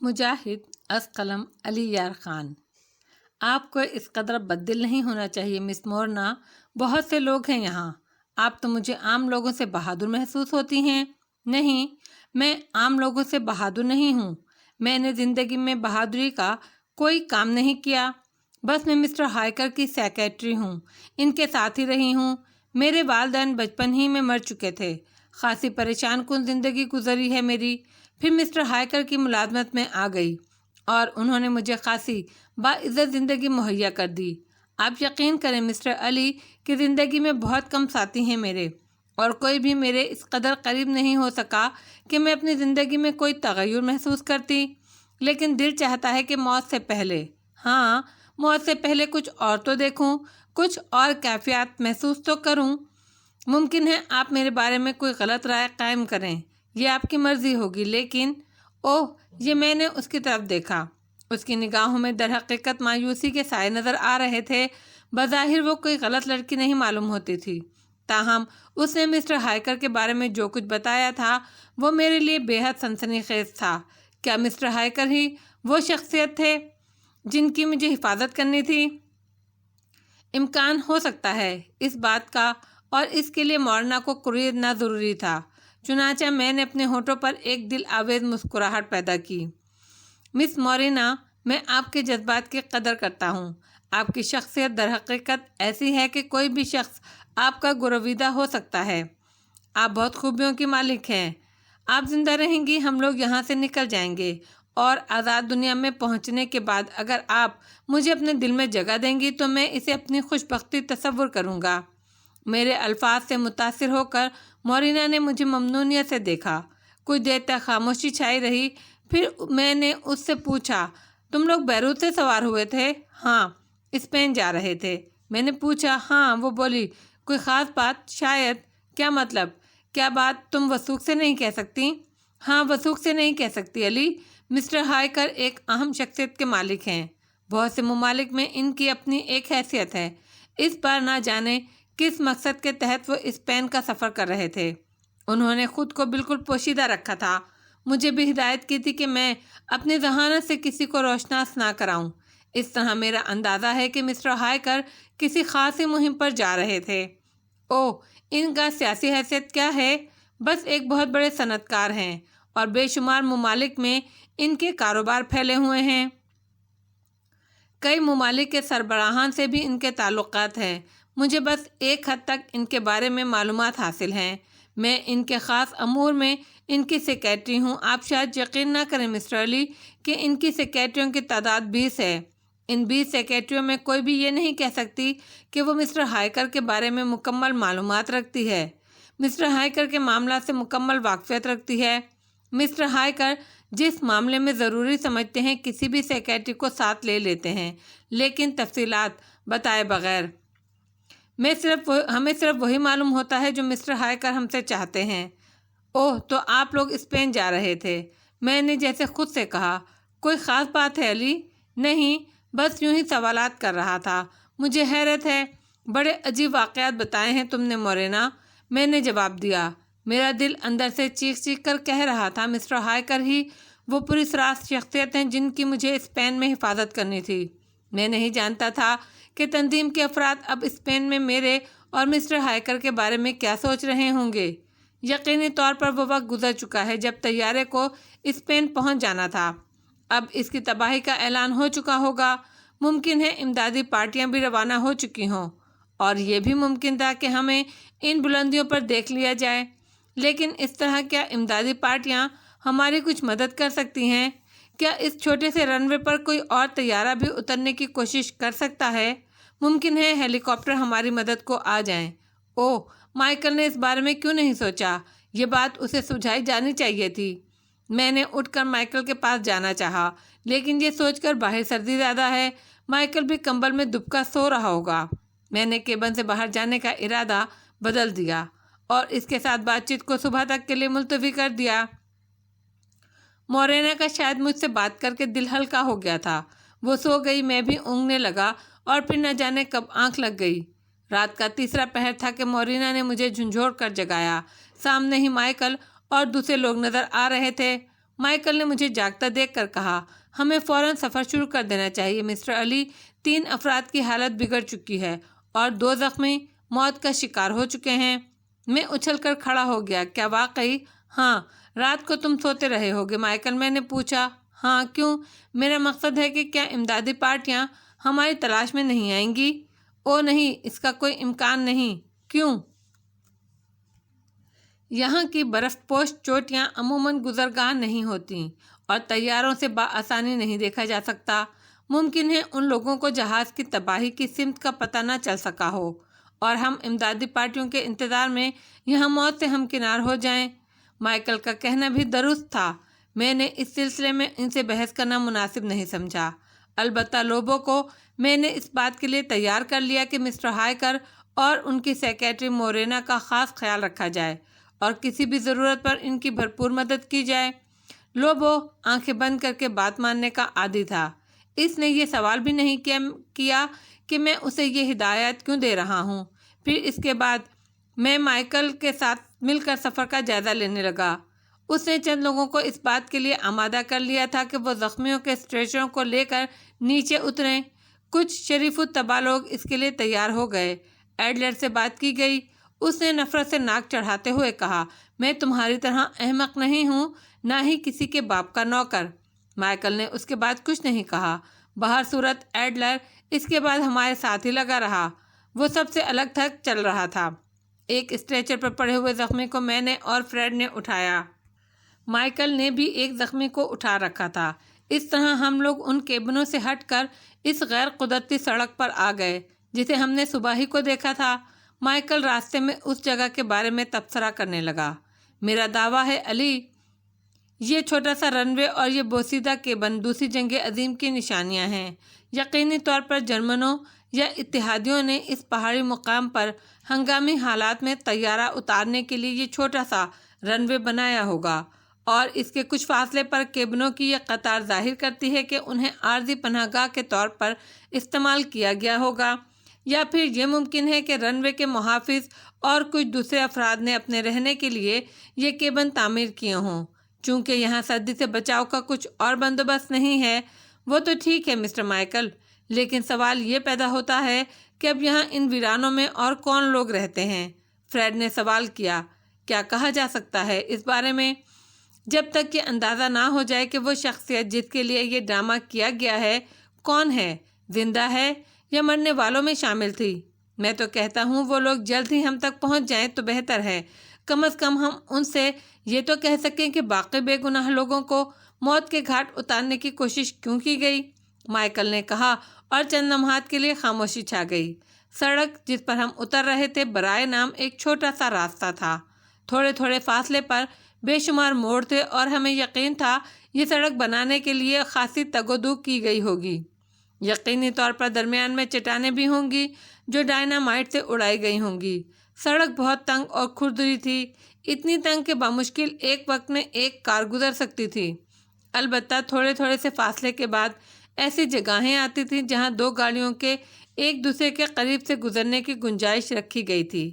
مجاہد از قلم علی یار خان۔ آپ کو اس قدر بددل نہیں ہونا چاہیے مس مورنا، بہت سے لوگ ہیں یہاں، آپ تو مجھے عام لوگوں سے بہادر محسوس ہوتی ہیں۔ نہیں، میں عام لوگوں سے بہادر نہیں ہوں، میں نے زندگی میں بہادری کا کوئی کام نہیں کیا، بس میں مسٹر ہائیکر کی سیکریٹری ہوں، ان کے ساتھ ہی رہی ہوں۔ میرے والدین بچپن ہی میں مر چکے تھے، خاصی پریشان کن زندگی گزری ہے میری، پھر مسٹر ہائیکر کی ملازمت میں آ گئی اور انہوں نے مجھے خاصی باعزت زندگی مہیا کر دی۔ آپ یقین کریں مسٹر علی کہ زندگی میں بہت کم ساتھی ہیں میرے، اور کوئی بھی میرے اس قدر قریب نہیں ہو سکا کہ میں اپنی زندگی میں کوئی تغیر محسوس کرتی، لیکن دل چاہتا ہے کہ موت سے پہلے، ہاں موت سے پہلے کچھ اور تو دیکھوں، کچھ اور کیفیات محسوس تو کروں۔ ممکن ہے آپ میرے بارے میں کوئی غلط رائے قائم کریں، یہ آپ کی مرضی ہوگی، لیکن اوہ، یہ میں نے اس کی طرف دیکھا، اس کی نگاہوں میں در حقیقت مایوسی کے سائے نظر آ رہے تھے۔ بظاہر وہ کوئی غلط لڑکی نہیں معلوم ہوتی تھی، تاہم اس نے مسٹر ہائیکر کے بارے میں جو کچھ بتایا تھا وہ میرے لیے بے حد سنسنی خیز تھا۔ کیا مسٹر ہائیکر ہی وہ شخصیت تھے جن کی مجھے حفاظت کرنی تھی؟ امکان ہو سکتا ہے اس بات کا، اور اس کے لیے مورنا کو خریدنا ضروری تھا۔ چنانچہ میں نے اپنے ہونٹوں پر ایک دل آویز مسکراہٹ پیدا کی۔ مس مورینا، میں آپ کے جذبات کی قدر کرتا ہوں، آپ کی شخصیت در حقیقت ایسی ہے کہ کوئی بھی شخص آپ کا گرویدہ ہو سکتا ہے، آپ بہت خوبیوں کی مالک ہیں۔ آپ زندہ رہیں گی، ہم لوگ یہاں سے نکل جائیں گے، اور آزاد دنیا میں پہنچنے کے بعد اگر آپ مجھے اپنے دل میں جگہ دیں گی تو میں اسے اپنی خوش بختی تصور کروں گا۔ میرے الفاظ سے متاثر ہو کر مورینا نے مجھے ممنونیت سے دیکھا۔ کچھ دیر تک خاموشی چھائی رہی، پھر میں نے اس سے پوچھا، تم لوگ بیروت سے سوار ہوئے تھے؟ ہاں، اسپین جا رہے تھے۔ میں نے پوچھا، ہاں؟ وہ بولی، کوئی خاص بات؟ شاید۔ کیا مطلب؟ کیا بات تم وثوق سے نہیں کہہ سکتی؟ ہاں، وثوق سے نہیں کہہ سکتی علی۔ مسٹر ہائیکر ایک اہم شخصیت کے مالک ہیں، بہت سے ممالک میں ان کی اپنی ایک حیثیت ہے۔ اس بار نہ جانے کس مقصد کے تحت وہ اسپین کا سفر کر رہے تھے، انہوں نے خود کو بالکل پوشیدہ رکھا تھا۔ مجھے بھی ہدایت کی تھی کہ میں اپنی ذہانت سے کسی کو روشناس نہ کراؤں۔ اس طرح میرا اندازہ ہے کہ مسٹر ہائیکر کسی خاصی مہم پر جا رہے تھے۔ اوہ، ان کا سیاسی حیثیت کیا ہے؟ بس ایک بہت بڑے صنعت کار ہیں، اور بے شمار ممالک میں ان کے کاروبار پھیلے ہوئے ہیں۔ کئی ممالک کے سربراہان سے بھی ان کے تعلقات ہیں۔ مجھے بس ایک حد تک ان کے بارے میں معلومات حاصل ہیں۔ میں ان کے خاص امور میں ان کی سیکریٹری ہوں۔ آپ شاید یقین نہ کریں مسٹر علی کہ ان کی سیکریٹریوں کی تعداد 20 ہے۔ ان 20 سیکریٹریوں میں کوئی بھی یہ نہیں کہہ سکتی کہ وہ مسٹر ہائیکر کے بارے میں مکمل معلومات رکھتی ہے، مسٹر ہائیکر کے معاملات سے مکمل واقفیت رکھتی ہے۔ مسٹر ہائیکر جس معاملے میں ضروری سمجھتے ہیں کسی بھی سیکریٹری کو ساتھ لے لیتے ہیں، لیکن تفصیلات بتائے بغیر۔ ہمیں صرف وہی معلوم ہوتا ہے جو مسٹر ہائیکر ہم سے چاہتے ہیں۔ اوہ، تو آپ لوگ اسپین جا رہے تھے؟ میں نے جیسے خود سے کہا۔ کوئی خاص بات ہے علی؟ نہیں، بس یوں ہی سوالات کر رہا تھا۔ مجھے حیرت ہے، بڑے عجیب واقعات بتائے ہیں تم نے مورینا، میں نے جواب دیا۔ میرا دل اندر سے چیخ چیخ کر کہہ رہا تھا، مسٹر ہائیکر ہی وہ پراسرار شخصیت ہیں جن کی مجھے اسپین میں حفاظت کرنی تھی۔ میں نہیں جانتا تھا کہ تنظیم کے افراد اب اسپین میں میرے اور مسٹر ہائیکر کے بارے میں کیا سوچ رہے ہوں گے۔ یقینی طور پر وہ وقت گزر چکا ہے جب طیارے کو اسپین پہنچ جانا تھا، اب اس کی تباہی کا اعلان ہو چکا ہوگا۔ ممکن ہے امدادی پارٹیاں بھی روانہ ہو چکی ہوں، اور یہ بھی ممکن تھا کہ ہمیں ان بلندیوں پر دیکھ لیا جائے، لیکن اس طرح کیا امدادی پارٹیاں ہماری کچھ مدد کر سکتی ہیں؟ کیا اس چھوٹے سے رن وے پر کوئی اور طیارہ بھی اترنے کی کوشش کر سکتا ہے؟ ممکن ہے ہیلی کاپٹر ہماری مدد کو آ جائیں۔ اوہ، مائیکل نے اس بارے میں کیوں نہیں سوچا؟ یہ بات اسے سمجھائی جانی چاہیے تھی۔ میں نے اٹھ کر مائیکل کے پاس جانا چاہا، لیکن یہ سوچ کر باہر سردی زیادہ ہے، مائیکل بھی کمبل میں دبکا سو رہا ہوگا۔ میں نے کیبن سے باہر جانے کا ارادہ بدل دیا اور اس کے ساتھ بات چیت کو صبح تک کے لیے ملتوی کر دیا۔ مورینا کا شاید مجھ سے بات کر کے دل ہلکا ہو گیا تھا۔ وہ سو گئی، میں بھی اونگنے لگا، اور پھر نہ جانے کب آنکھ لگ گئی۔ رات کا تیسرا پہر تھا کہ مورینا نے مجھے جھنجھوڑ کر جگایا۔ سامنے ہی مائیکل اور دوسرے لوگ نظر آ رہے تھے۔ مائیکل نے مجھے جاگتا دیکھ کر کہا، ہمیں فوراً سفر شروع کر دینا چاہیے مسٹر علی، 3 افراد کی حالت بگڑ چکی ہے اور 2 زخمی موت کا شکار ہو چکے ہیں۔ میں اچھل کر کھڑا ہو گیا۔ کیا واقعی؟ ہاں، رات کو تم سوتے رہے ہوگے مائیکل، میں نے پوچھا۔ ہاں، کیوں؟ میرا مقصد ہے کہ کیا امدادی پارٹیاں ہماری تلاش میں نہیں آئیں گی؟ او نہیں، اس کا کوئی امکان نہیں۔ کیوں؟ یہاں کی برف پوش چوٹیاں عموماً گزرگاہ نہیں ہوتیں اور طیاروں سے بآسانی نہیں دیکھا جا سکتا۔ ممکن ہے ان لوگوں کو جہاز کی تباہی کی سمت کا پتہ نہ چل سکا ہو اور ہم امدادی پارٹیوں کے انتظار میں یہاں موت سے ہمکنار ہو جائیں۔ مائیکل کا کہنا بھی درست تھا۔ میں نے اس سلسلے میں ان سے بحث کرنا مناسب نہیں سمجھا۔ البتہ لوبو کو میں نے اس بات کے لیے تیار کر لیا کہ مسٹر ہائیکر اور ان کی سیکریٹری مورینا کا خاص خیال رکھا جائے اور کسی بھی ضرورت پر ان کی بھرپور مدد کی جائے۔ لوبو آنکھیں بند کر کے بات ماننے کا عادی تھا۔ اس نے یہ سوال بھی نہیں کیا کہ میں اسے یہ ہدایت کیوں دے رہا ہوں۔ پھر اس کے بعد میں مائیکل کے ساتھ مل کر سفر کا جائزہ لینے لگا۔ اس نے چند لوگوں کو اس بات کے لیے آمادہ کر لیا تھا کہ وہ زخمیوں کے اسٹریچروں کو لے کر نیچے اتریں۔ کچھ شریف الطبع لوگ اس کے لیے تیار ہو گئے۔ ایڈلر سے بات کی گئی۔ اس نے نفرت سے ناک چڑھاتے ہوئے کہا، میں تمہاری طرح احمق نہیں ہوں، نہ ہی کسی کے باپ کا نوکر۔ مائیکل نے اس کے بعد کچھ نہیں کہا۔ بہر صورت ایڈلر اس کے بعد ہمارے ساتھ ہی لگا رہا۔ وہ سب سے الگ تھک چل رہا تھا۔ ایک اسٹریچر پر پڑے ہوئے زخمی کو میں نے اور فریڈ نے اٹھایا۔ مائیکل نے بھی ایک زخمی کو اٹھا رکھا تھا۔ اس طرح ہم لوگ ان کیبنوں سے ہٹ کر اس غیر قدرتی سڑک پر آ گئے جسے ہم نے صبح ہی کو دیکھا تھا۔ مائیکل راستے میں اس جگہ کے بارے میں تبصرہ کرنے لگا۔ میرا دعویٰ ہے علی، یہ چھوٹا سا رن وے اور یہ بوسیدہ کیبن دوسری جنگ عظیم کی نشانیاں ہیں۔ یقینی طور پر جرمنوں یا اتحادیوں نے اس پہاڑی مقام پر ہنگامی حالات میں طیارہ اتارنے کے لیے یہ چھوٹا سا رن وے بنایا ہوگا، اور اس کے کچھ فاصلے پر کیبنوں کی یہ قطار ظاہر کرتی ہے کہ انہیں عارضی پناہ گاہ کے طور پر استعمال کیا گیا ہوگا، یا پھر یہ ممکن ہے کہ رن وے کے محافظ اور کچھ دوسرے افراد نے اپنے رہنے کے لیے یہ کیبن تعمیر کیے ہوں۔ چونکہ یہاں سردی سے بچاؤ کا کچھ اور بندوبست نہیں ہے۔ وہ تو ٹھیک ہے مسٹر مائیکل، لیکن سوال یہ پیدا ہوتا ہے کہ اب یہاں ان ویرانوں میں اور کون لوگ رہتے ہیں؟ فریڈ نے سوال کیا۔ کیا کہا جا سکتا ہے اس بارے میں؟ جب تک یہ اندازہ نہ ہو جائے کہ وہ شخصیت جس کے لیے یہ ڈرامہ کیا گیا ہے کون ہے، زندہ ہے یا مرنے والوں میں شامل تھی۔ میں تو کہتا ہوں وہ لوگ جلد ہی ہم تک پہنچ جائیں تو بہتر ہے۔ کم از کم ہم ان سے یہ تو کہہ سکیں کہ باقی بے گناہ لوگوں کو موت کے گھاٹ اتارنے کی کوشش کیوں کی گئی، مائیکل نے کہا، اور چند لمحات کے لیے خاموشی چھا گئی۔ سڑک جس پر ہم اتر رہے تھے برائے نام ایک چھوٹا سا راستہ تھا۔ تھوڑے تھوڑے فاصلے پر بے شمار موڑ تھے اور ہمیں یقین تھا یہ سڑک بنانے کے لیے خاصی تگ و دو کی گئی ہوگی۔ یقینی طور پر درمیان میں چٹانیں بھی ہوں گی جو ڈائنامائٹ سے اڑائی گئی ہوں گی۔ سڑک بہت تنگ اور کھردری تھی، اتنی تنگ کہ بمشکل ایک وقت میں ایک کار گزر سکتی تھی۔ البتہ تھوڑے تھوڑے سے فاصلے کے بعد ایسی جگہیں آتی تھیں جہاں 2 گاڑیوں کے ایک دوسرے کے قریب سے گزرنے کی گنجائش رکھی گئی تھی۔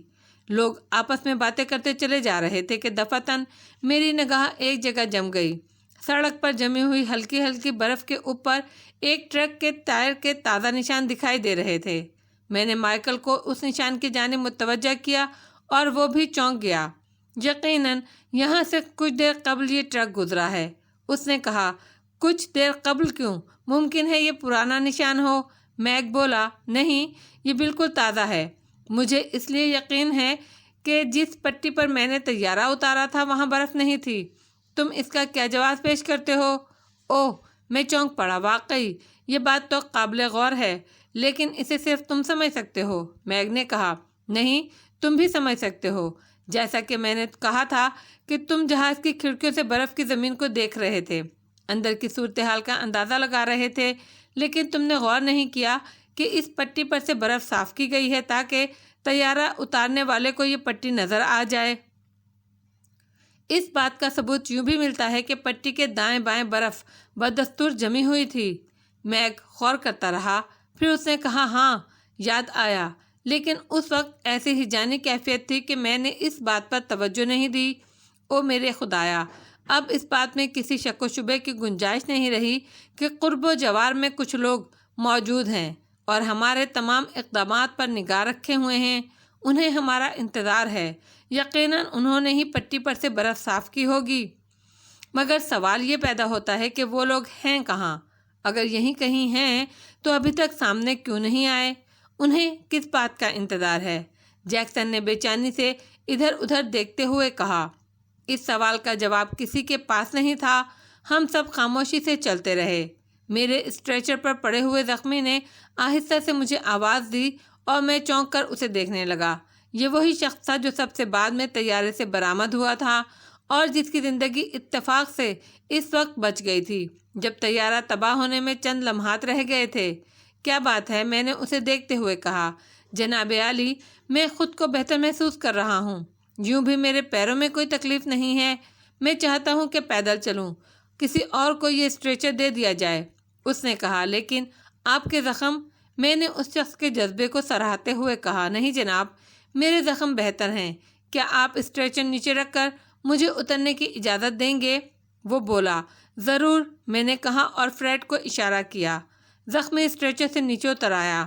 لوگ آپس میں باتیں کرتے چلے جا رہے تھے کہ دفعتاً میری نگاہ ایک جگہ جم گئی۔ سڑک پر جمی ہوئی ہلکی ہلکی برف کے اوپر ایک ٹرک کے ٹائر کے تازہ نشان دکھائی دے رہے تھے۔ میں نے مائیکل کو اس نشان کی جانب متوجہ کیا اور وہ بھی چونک گیا۔ یقیناً یہاں سے کچھ دیر قبل یہ ٹرک گزرا ہے، اس نے کہا۔ کچھ دیر قبل کیوں؟ ممکن ہے یہ پرانا نشان ہو، میگ بولا۔ نہیں، یہ بالکل تازہ ہے۔ مجھے اس لیے یقین ہے کہ جس پٹی پر میں نے طیارہ اتارا تھا وہاں برف نہیں تھی۔ تم اس کا کیا جواز پیش کرتے ہو؟ اوہ، میں چونک پڑا۔ واقعی یہ بات تو قابل غور ہے، لیکن اسے صرف تم سمجھ سکتے ہو، میگ نے کہا۔ نہیں، تم بھی سمجھ سکتے ہو۔ جیسا کہ میں نے کہا تھا کہ تم جہاز کی کھڑکیوں سے برف کی زمین کو دیکھ رہے تھے، اندر کی صورتحال کا اندازہ لگا رہے تھے، لیکن تم نے غور نہیں کیا کہ اس پٹی پر سے برف صاف کی گئی ہے تاکہ طیارہ اتارنے والے کو یہ پٹی نظر آ جائے۔ اس بات کا ثبوت یوں بھی ملتا ہے کہ پٹی کے دائیں بائیں برف بدستور جمی ہوئی تھی۔ میگ غور کرتا رہا، پھر اس نے کہا، ہاں، یاد آیا، لیکن اس وقت ایسی ہی جانی کیفیت تھی کہ میں نے اس بات پر توجہ نہیں دی۔ او میرے خدایا، اب اس بات میں کسی شک و شبے کی گنجائش نہیں رہی کہ قرب و جوار میں کچھ لوگ موجود ہیں اور ہمارے تمام اقدامات پر نگاہ رکھے ہوئے ہیں۔ انہیں ہمارا انتظار ہے۔ یقیناً انہوں نے ہی پٹی پر سے برف صاف کی ہوگی، مگر سوال یہ پیدا ہوتا ہے کہ وہ لوگ ہیں کہاں؟ اگر یہیں کہیں ہیں تو ابھی تک سامنے کیوں نہیں آئے؟ انہیں کس بات کا انتظار ہے؟ جیکسن نے بے چینی سے ادھر ادھر دیکھتے ہوئے کہا۔ اس سوال کا جواب کسی کے پاس نہیں تھا۔ ہم سب خاموشی سے چلتے رہے۔ میرے اسٹریچر پر پڑے ہوئے زخمی نے آہستہ سے مجھے آواز دی اور میں چونک کر اسے دیکھنے لگا۔ یہ وہی شخص تھا جو سب سے بعد میں طیارے سے برآمد ہوا تھا اور جس کی زندگی اتفاق سے اس وقت بچ گئی تھی جب طیارہ تباہ ہونے میں چند لمحات رہ گئے تھے۔ کیا بات ہے؟ میں نے اسے دیکھتے ہوئے کہا۔ جناب عالی، میں خود کو بہتر محسوس کر رہا ہوں۔ یوں بھی میرے پیروں میں کوئی تکلیف نہیں ہے۔ میں چاہتا ہوں کہ پیدل چلوں، کسی اور کو یہ اسٹریچر دے دیا جائے، اس نے کہا۔ لیکن آپ کے زخم؟ میں نے اس شخص کے جذبے کو سراہتے ہوئے کہا۔ نہیں جناب، میرے زخم بہتر ہیں۔ کیا آپ اسٹریچر نیچے رکھ کر مجھے اترنے کی اجازت دیں گے؟ وہ بولا۔ ضرور، میں نے کہا اور فریڈ کو اشارہ کیا۔ زخمی اسٹریچر سے نیچے اتر آیا۔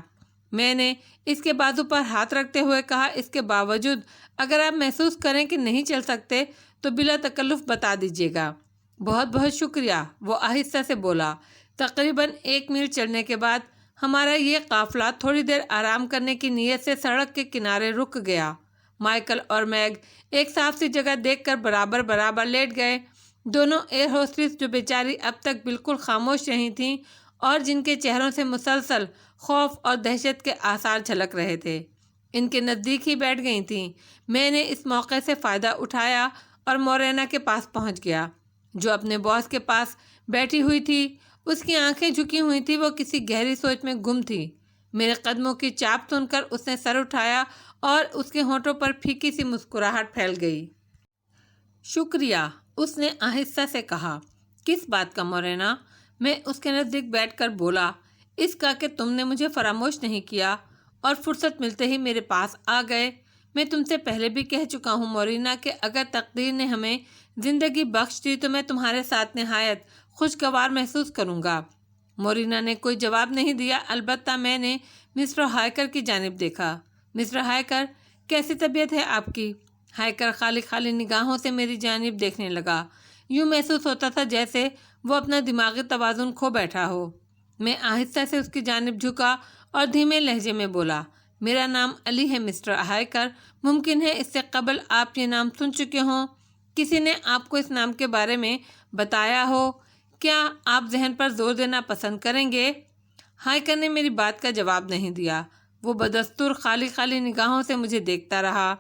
میں نے اس کے بازو پر ہاتھ رکھتے ہوئے کہا، اس کے باوجود اگر آپ محسوس کریں کہ نہیں چل سکتے تو بلا تکلف بتا دیجیے گا۔ بہت بہت شکریہ، وہ آہستہ سے بولا۔ تقریباً 1 میل چلنے کے بعد ہمارا یہ قافلہ تھوڑی دیر آرام کرنے کی نیت سے سڑک کے کنارے رک گیا۔ مائیکل اور میگ ایک صاف سی جگہ دیکھ کر برابر برابر لیٹ گئے۔ دونوں ایئر ہوسٹس جو بیچاری اب تک بالکل خاموش رہی تھیں اور جن کے چہروں سے مسلسل خوف اور دہشت کے آثار جھلک رہے تھے، ان کے نزدیک ہی بیٹھ گئی تھیں۔ میں نے اس موقع سے فائدہ اٹھایا اور مورینا کے پاس پہنچ گیا، جو اپنے باس کے پاس بیٹھی ہوئی تھی۔ اس کی آنکھیں جھکی ہوئی تھیں، وہ کسی گہری سوچ میں گم تھی۔ میرے قدموں کی چاپ سن کر اس نے سر اٹھایا اور اس کے ہونٹوں پر پھیکی سی مسکراہٹ پھیل گئی۔ شکریہ، اس نے آہستہ سے کہا۔ کس بات کا مورینا؟ میں اس کے نزدیک بیٹھ کر بولا۔ اس کا کہ تم نے مجھے فراموش نہیں کیا اور فرصت ملتے ہی میرے پاس آ گئے۔ میں تم سے پہلے بھی کہہ چکا ہوں مورینا کہ اگر تقدیر نے ہمیں زندگی بخش دی تو میں تمہارے ساتھ نہایت خوشگوار محسوس کروں گا۔ مورینا نے کوئی جواب نہیں دیا، البتہ میں نے مسٹر ہائیکر کی جانب دیکھا۔ مسٹر ہائیکر، کیسی طبیعت ہے آپ کی؟ ہائیکر خالی خالی نگاہوں سے میری جانب دیکھنے لگا۔ یوں محسوس ہوتا تھا جیسے وہ اپنا دماغی توازن کھو بیٹھا ہو۔ میں آہستہ سے اس کی جانب جھکا اور دھیمے لہجے میں بولا، میرا نام علی ہے مسٹر ہائیکر۔ ممکن ہے اس سے قبل آپ یہ نام سن چکے ہوں، کسی نے آپ کو اس نام کے بارے میں بتایا ہو؟ کیا آپ ذہن پر زور دینا پسند کریں گے؟ ہائیکر نے میری بات کا جواب نہیں دیا۔ وہ بدستور خالی خالی نگاہوں سے مجھے دیکھتا رہا۔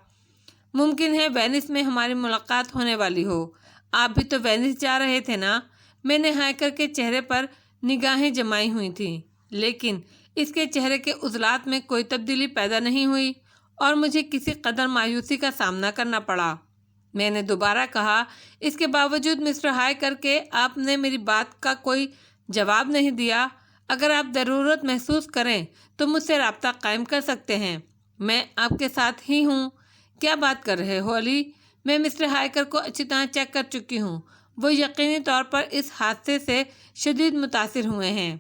ممکن ہے وینس میں ہماری ملاقات ہونے والی ہو۔ آپ بھی تو وینس جا رہے تھے نا؟ میں نے ہائیکر کے چہرے پر نگاہیں جمائی ہوئی تھیں، لیکن اس کے چہرے کے عضلات میں کوئی تبدیلی پیدا نہیں ہوئی اور مجھے کسی قدر مایوسی کا سامنا کرنا پڑا۔ میں نے دوبارہ کہا، اس کے باوجود مسٹر ہائیکر کے آپ نے میری بات کا کوئی جواب نہیں دیا۔ اگر آپ ضرورت محسوس کریں تو مجھ سے رابطہ قائم کر سکتے ہیں، میں آپ کے ساتھ ہی ہوں۔ کیا بات کر رہے ہو علی؟ میں مسٹر ہائیکر کو اچھی طرح چیک کر چکی ہوں۔ وہ یقینی طور پر اس حادثے سے شدید متاثر ہوئے ہیں۔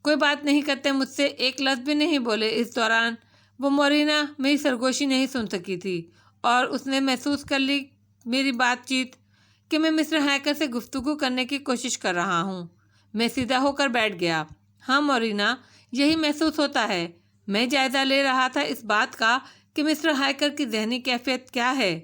کوئی بات نہیں کرتے مجھ سے ایک لفظ بھی نہیں بولے۔ اس دوران وہ مورینا میری سرگوشی نہیں سن سکی تھی اور اس نے محسوس کر لی میری بات چیت کہ میں مسٹر ہائیکر سے گفتگو کرنے کی کوشش کر رہا ہوں۔ میں سیدھا ہو کر بیٹھ گیا۔ ہاں مورینا، یہی محسوس ہوتا ہے۔ میں جائزہ لے رہا تھا اس بات کا کہ مسٹر ہائیکر کی ذہنی کیفیت کیا ہے۔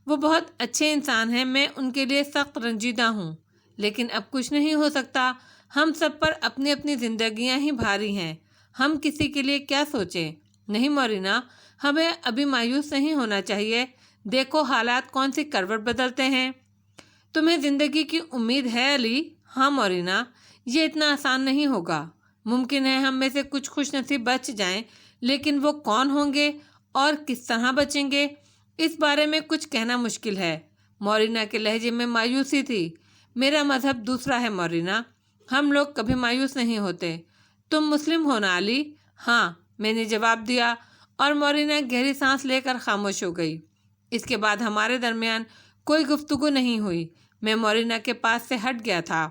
وہ بہت اچھے انسان ہیں، میں ان کے لیے سخت رنجیدہ ہوں، لیکن اب کچھ نہیں ہو سکتا۔ ہم سب پر اپنی اپنی زندگیاں ہی بھاری ہیں، ہم کسی کے لیے کیا سوچیں؟ نہیں مورینا، ہمیں ابھی مایوس نہیں ہونا چاہیے۔ دیکھو حالات کون سی کروٹ بدلتے ہیں۔ تمہیں زندگی کی امید ہے علی؟ ہاں مورینا، یہ اتنا آسان نہیں ہوگا۔ ممکن ہے ہم میں سے کچھ خوش نصیب بچ جائیں، لیکن وہ کون ہوں گے اور کس طرح بچیں گے، اس بارے میں کچھ کہنا مشکل ہے۔ مورینا کے لہجے میں مایوسی تھی۔ میرا مذہب دوسرا ہے مورینا، ہم لوگ کبھی مایوس نہیں ہوتے۔ تم مسلم ہو نا علی؟ ہاں، میں نے جواب دیا اور مورینا گہری سانس لے کر خاموش ہو گئی۔ اس کے بعد ہمارے درمیان کوئی گفتگو نہیں ہوئی۔ میں مورینا کے پاس سے ہٹ گیا تھا۔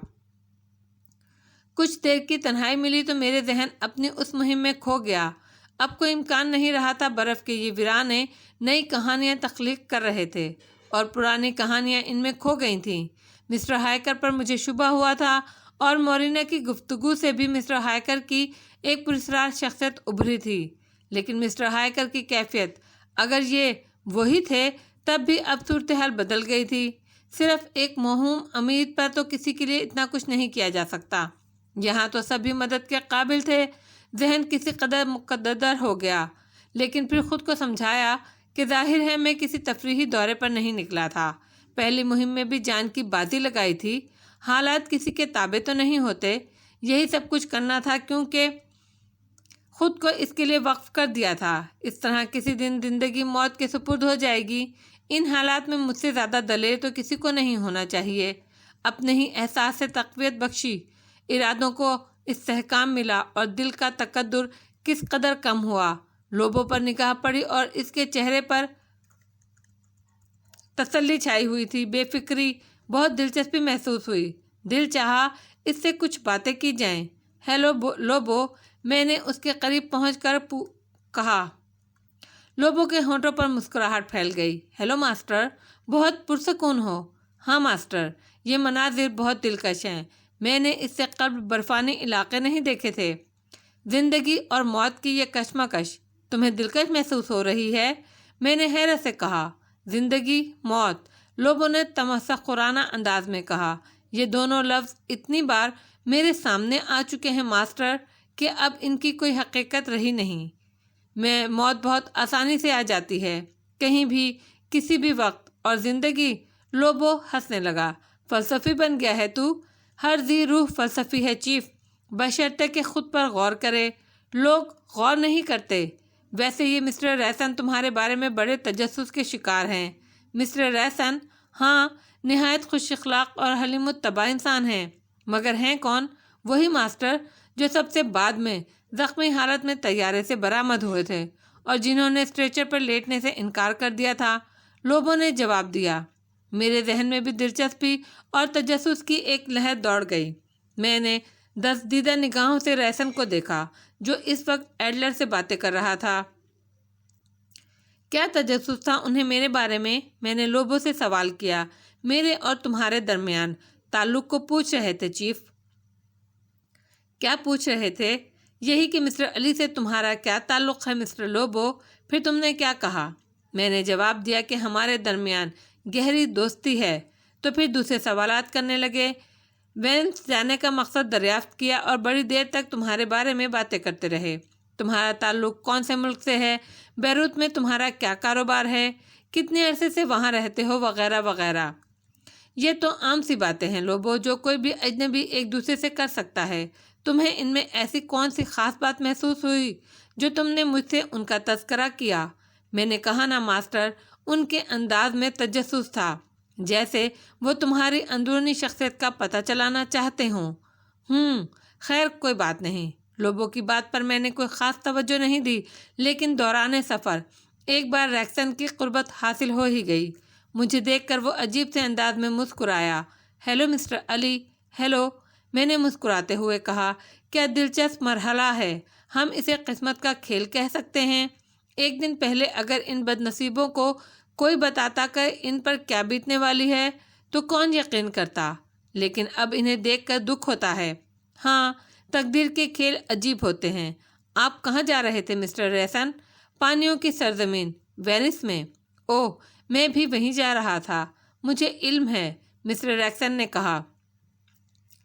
کچھ دیر کی تنہائی ملی تو میرے ذہن اپنی اس مہم میں کھو گیا۔ اب کوئی امکان نہیں رہا تھا۔ برف کے یہ ویرانے نئی کہانیاں تخلیق کر رہے تھے اور پرانی کہانیاں ان میں کھو گئی تھیں۔ مسٹر ہائیکر پر مجھے شبہ ہوا تھا اور مورینا کی گفتگو سے بھی مسٹر ہائیکر کی ایک پراسرار شخصیت ابھری تھی، لیکن مسٹر ہائیکر کی کیفیت، اگر یہ وہی تھے، تب بھی اب صورتحال بدل گئی تھی۔ صرف ایک موہوم امید پر تو کسی کے لیے اتنا کچھ نہیں کیا جا سکتا۔ یہاں تو سبھی مدد کے قابل تھے۔ ذہن کسی قدر مقدر ہو گیا، لیکن پھر خود کو سمجھایا کہ ظاہر ہے میں کسی تفریحی دورے پر نہیں نکلا تھا۔ پہلی مہم میں بھی جان کی بازی لگائی تھی۔ حالات کسی کے تابع تو نہیں ہوتے۔ یہی سب کچھ کرنا تھا کیونکہ خود کو اس کے لیے وقف کر دیا تھا۔ اس طرح کسی دن زندگی موت کے سپرد ہو جائے گی۔ ان حالات میں مجھ سے زیادہ دلیر تو کسی کو نہیں ہونا چاہیے۔ اپنے ہی احساس سے تقویت بخشی، ارادوں کو استحکام ملا اور دل کا تقدر کس قدر کم ہوا۔ لوبو پر نگاہ پڑی اور اس کے چہرے پر تسلی چھائی ہوئی تھی، بے فکری، بہت دلچسپی محسوس ہوئی۔ دل چاہا اس سے کچھ باتیں کی جائیں۔ ہیلو لوبو، میں نے اس کے قریب پہنچ کر کہا۔ لوبو کے ہونٹوں پر مسکراہٹ پھیل گئی۔ ہیلو ماسٹر، بہت پرسکون ہو۔ ہاں ماسٹر، یہ مناظر بہت دلکش ہیں۔ میں نے اس سے قبل برفانی علاقے نہیں دیکھے تھے۔ زندگی اور موت کی یہ کشمکش تمہیں دلکش محسوس ہو رہی ہے؟ میں نے حیرت سے کہا۔ زندگی، موت، لوبو نے تمسخرانہ انداز میں کہا۔ یہ دونوں لفظ اتنی بار میرے سامنے آ چکے ہیں ماسٹر کہ اب ان کی کوئی حقیقت رہی نہیں۔ موت بہت آسانی سے آ جاتی ہے، کہیں بھی، کسی بھی وقت، اور زندگی۔ لوبو ہنسنے لگا۔ فلسفی بن گیا ہے تو؟ ہر ذی روح فلسفی ہے چیف، بشرطے کہ خود پر غور کرے۔ لوگ غور نہیں کرتے۔ ویسے یہ مسٹر ریسن تمہارے بارے میں بڑے تجسس کے شکار ہیں۔ مسٹر ریسن؟ ہاں، نہایت خوش اخلاق اور حلیم الطبع انسان ہیں۔ مگر ہیں کون؟ وہی ماسٹر جو سب سے بعد میں زخمی حالت میں طیارے سے برآمد ہوئے تھے اور جنہوں نے اسٹریچر پر لیٹنے سے انکار کر دیا تھا، لوبو نے جواب دیا۔ میرے ذہن میں بھی دلچسپی اور تجسس کی ایک لہر دوڑ گئی۔ میں نے دزدیدہ نگاہوں سے ریسن کو دیکھا جو اس وقت ایڈلر سے باتیں کر رہا تھا۔ کیا تجسس تھا انہیں میرے بارے میں؟ میں نے لوبو سے سوال کیا۔ میرے اور تمہارے درمیان تعلق کو پوچھ رہے تھے چیف۔ کیا پوچھ رہے تھے؟ یہی کہ مسٹر علی سے تمہارا کیا تعلق ہے مسٹر لوبو؟ پھر تم نے کیا کہا؟ میں نے جواب دیا کہ ہمارے درمیان گہری دوستی ہے۔ تو پھر دوسرے سوالات کرنے لگے۔ وینس جانے کا مقصد دریافت کیا اور بڑی دیر تک تمہارے بارے میں باتیں کرتے رہے۔ تمہارا تعلق کون سے ملک سے ہے؟ بیروت میں تمہارا کیا کاروبار ہے؟ کتنے عرصے سے وہاں رہتے ہو؟ وغیرہ وغیرہ۔ یہ تو عام سی باتیں ہیں لوبو، جو کوئی بھی اجنبی ایک دوسرے سے کر سکتا ہے۔ تمہیں ان میں ایسی کون سی خاص بات محسوس ہوئی جو تم نے مجھ سے ان کا تذکرہ کیا؟ میں نے کہا نا ماسٹر، ان کے انداز میں تجسس تھا، جیسے وہ تمہاری اندرونی شخصیت کا پتہ چلانا چاہتے ہوں۔ خیر کوئی بات نہیں۔ لوبو کی بات پر میں نے کوئی خاص توجہ نہیں دی، لیکن دوران سفر ایک بار ریکسن کی قربت حاصل ہو ہی گئی۔ مجھے دیکھ کر وہ عجیب سے انداز میں مسکرایا۔ ہیلو مسٹر علی۔ ہیلو، میں نے مسکراتے ہوئے کہا۔ کیا دلچسپ مرحلہ ہے، ہم اسے قسمت کا کھیل کہہ سکتے ہیں۔ ایک دن پہلے اگر ان بد نصیبوں کو کوئی بتاتا کہ ان پر کیا بیتنے والی ہے تو کون یقین کرتا، لیکن اب انہیں دیکھ کر دکھ ہوتا ہے۔ ہاں، تقدیر کے کھیل عجیب ہوتے ہیں۔ آپ کہاں جا رہے تھے مسٹر ریسن؟ پانیوں کی سرزمین، وینس میں۔ اوہ، میں بھی وہیں جا رہا تھا۔ مجھے علم ہے، مسٹر ریکسن نے کہا۔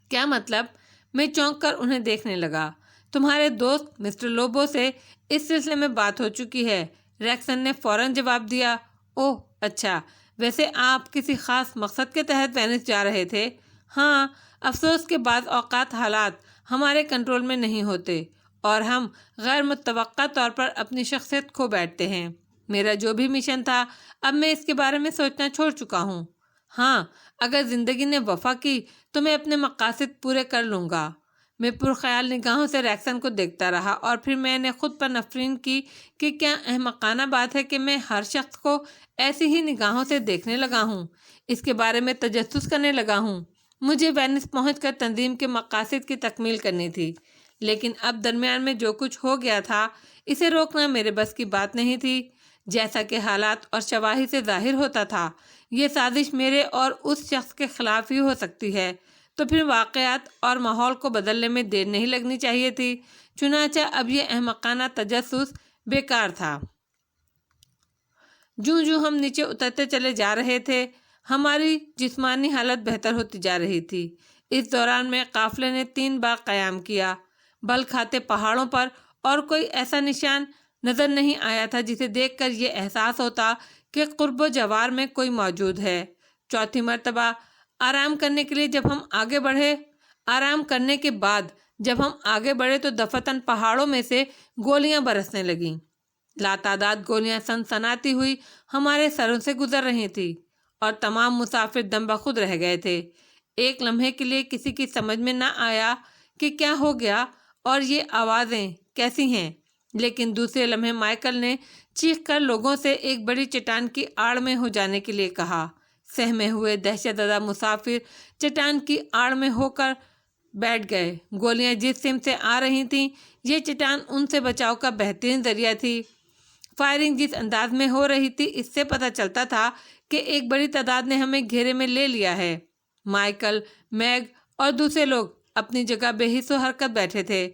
کیا مطلب؟ میں چونک کر انہیں دیکھنے لگا۔ تمہارے دوست مسٹر لوبو سے اس سلسلے میں بات ہو چکی ہے، ریکسن نے فوراً جواب دیا۔ اوہ اچھا، ویسے آپ کسی خاص مقصد کے تحت وینس جا رہے تھے؟ ہاں، افسوس کہ بعض اوقات حالات ہمارے کنٹرول میں نہیں ہوتے اور ہم غیر متوقع طور پر اپنی شخصیت کھو بیٹھتے ہیں۔ میرا جو بھی مشن تھا، اب میں اس کے بارے میں سوچنا چھوڑ چکا ہوں۔ ہاں، اگر زندگی نے وفا کی تو میں اپنے مقاصد پورے کر لوں گا۔ میں پرخیال نگاہوں سے ریکسن کو دیکھتا رہا اور پھر میں نے خود پر نفرین کی کہ کیا احمقانہ بات ہے کہ میں ہر شخص کو ایسی ہی نگاہوں سے دیکھنے لگا ہوں، اس کے بارے میں تجسس کرنے لگا ہوں۔ مجھے وینس پہنچ کر تنظیم کے مقاصد کی تکمیل کرنی تھی، لیکن اب درمیان میں جو کچھ ہو گیا تھا اسے روکنا میرے بس کی بات نہیں تھی۔ جیسا کہ حالات اور شواہد سے ظاہر ہوتا تھا، یہ سازش میرے اور اس شخص کے خلاف ہی ہو سکتی ہے، تو پھر واقعات اور ماحول کو بدلنے میں دیر نہیں لگنی چاہیے تھی۔ چنانچہ اب یہ احمقانہ تجسس بیکار تھا۔ جوں جوں ہم نیچے اترتے چلے جا رہے تھے، ہماری جسمانی حالت بہتر ہوتی جا رہی تھی۔ اس دوران میں قافلے نے 3 بار قیام کیا۔ بل کھاتے پہاڑوں پر اور کوئی ایسا نشان نظر نہیں آیا تھا جسے دیکھ کر یہ احساس ہوتا کہ قرب و جوار میں کوئی موجود ہے۔ چوتھی مرتبہ آرام کرنے کے بعد جب ہم آگے بڑھے تو دفعتاً پہاڑوں میں سے گولیاں برسنے لگیں۔ لاتعداد گولیاں سنسناتی ہوئی ہمارے سروں سے گزر رہی تھیں اور تمام مسافر دم بخود رہ گئے تھے۔ ایک لمحے کے لیے کسی کی سمجھ میں نہ آیا کہ کیا ہو گیا اور یہ آوازیں کیسی ہیں، لیکن دوسرے لمحے مائیکل نے چیخ کر لوگوں سے ایک بڑی چٹان کی آڑ میں ہو جانے کے لیے کہا۔ سہمے ہوئے دہشت زدہ مسافر چٹان کی آڑ میں ہو کر بیٹھ گئے۔ گولیاں جس سمت سے آ رہی تھیں، یہ چٹان ان سے بچاؤ کا بہترین ذریعہ تھی۔ فائرنگ جس انداز میں ہو رہی تھی، اس سے پتہ چلتا تھا کہ ایک بڑی تعداد نے ہمیں گھیرے میں لے لیا ہے۔ مائیکل، میگ اور دوسرے لوگ اپنی جگہ بے حس و حرکت بیٹھے تھے۔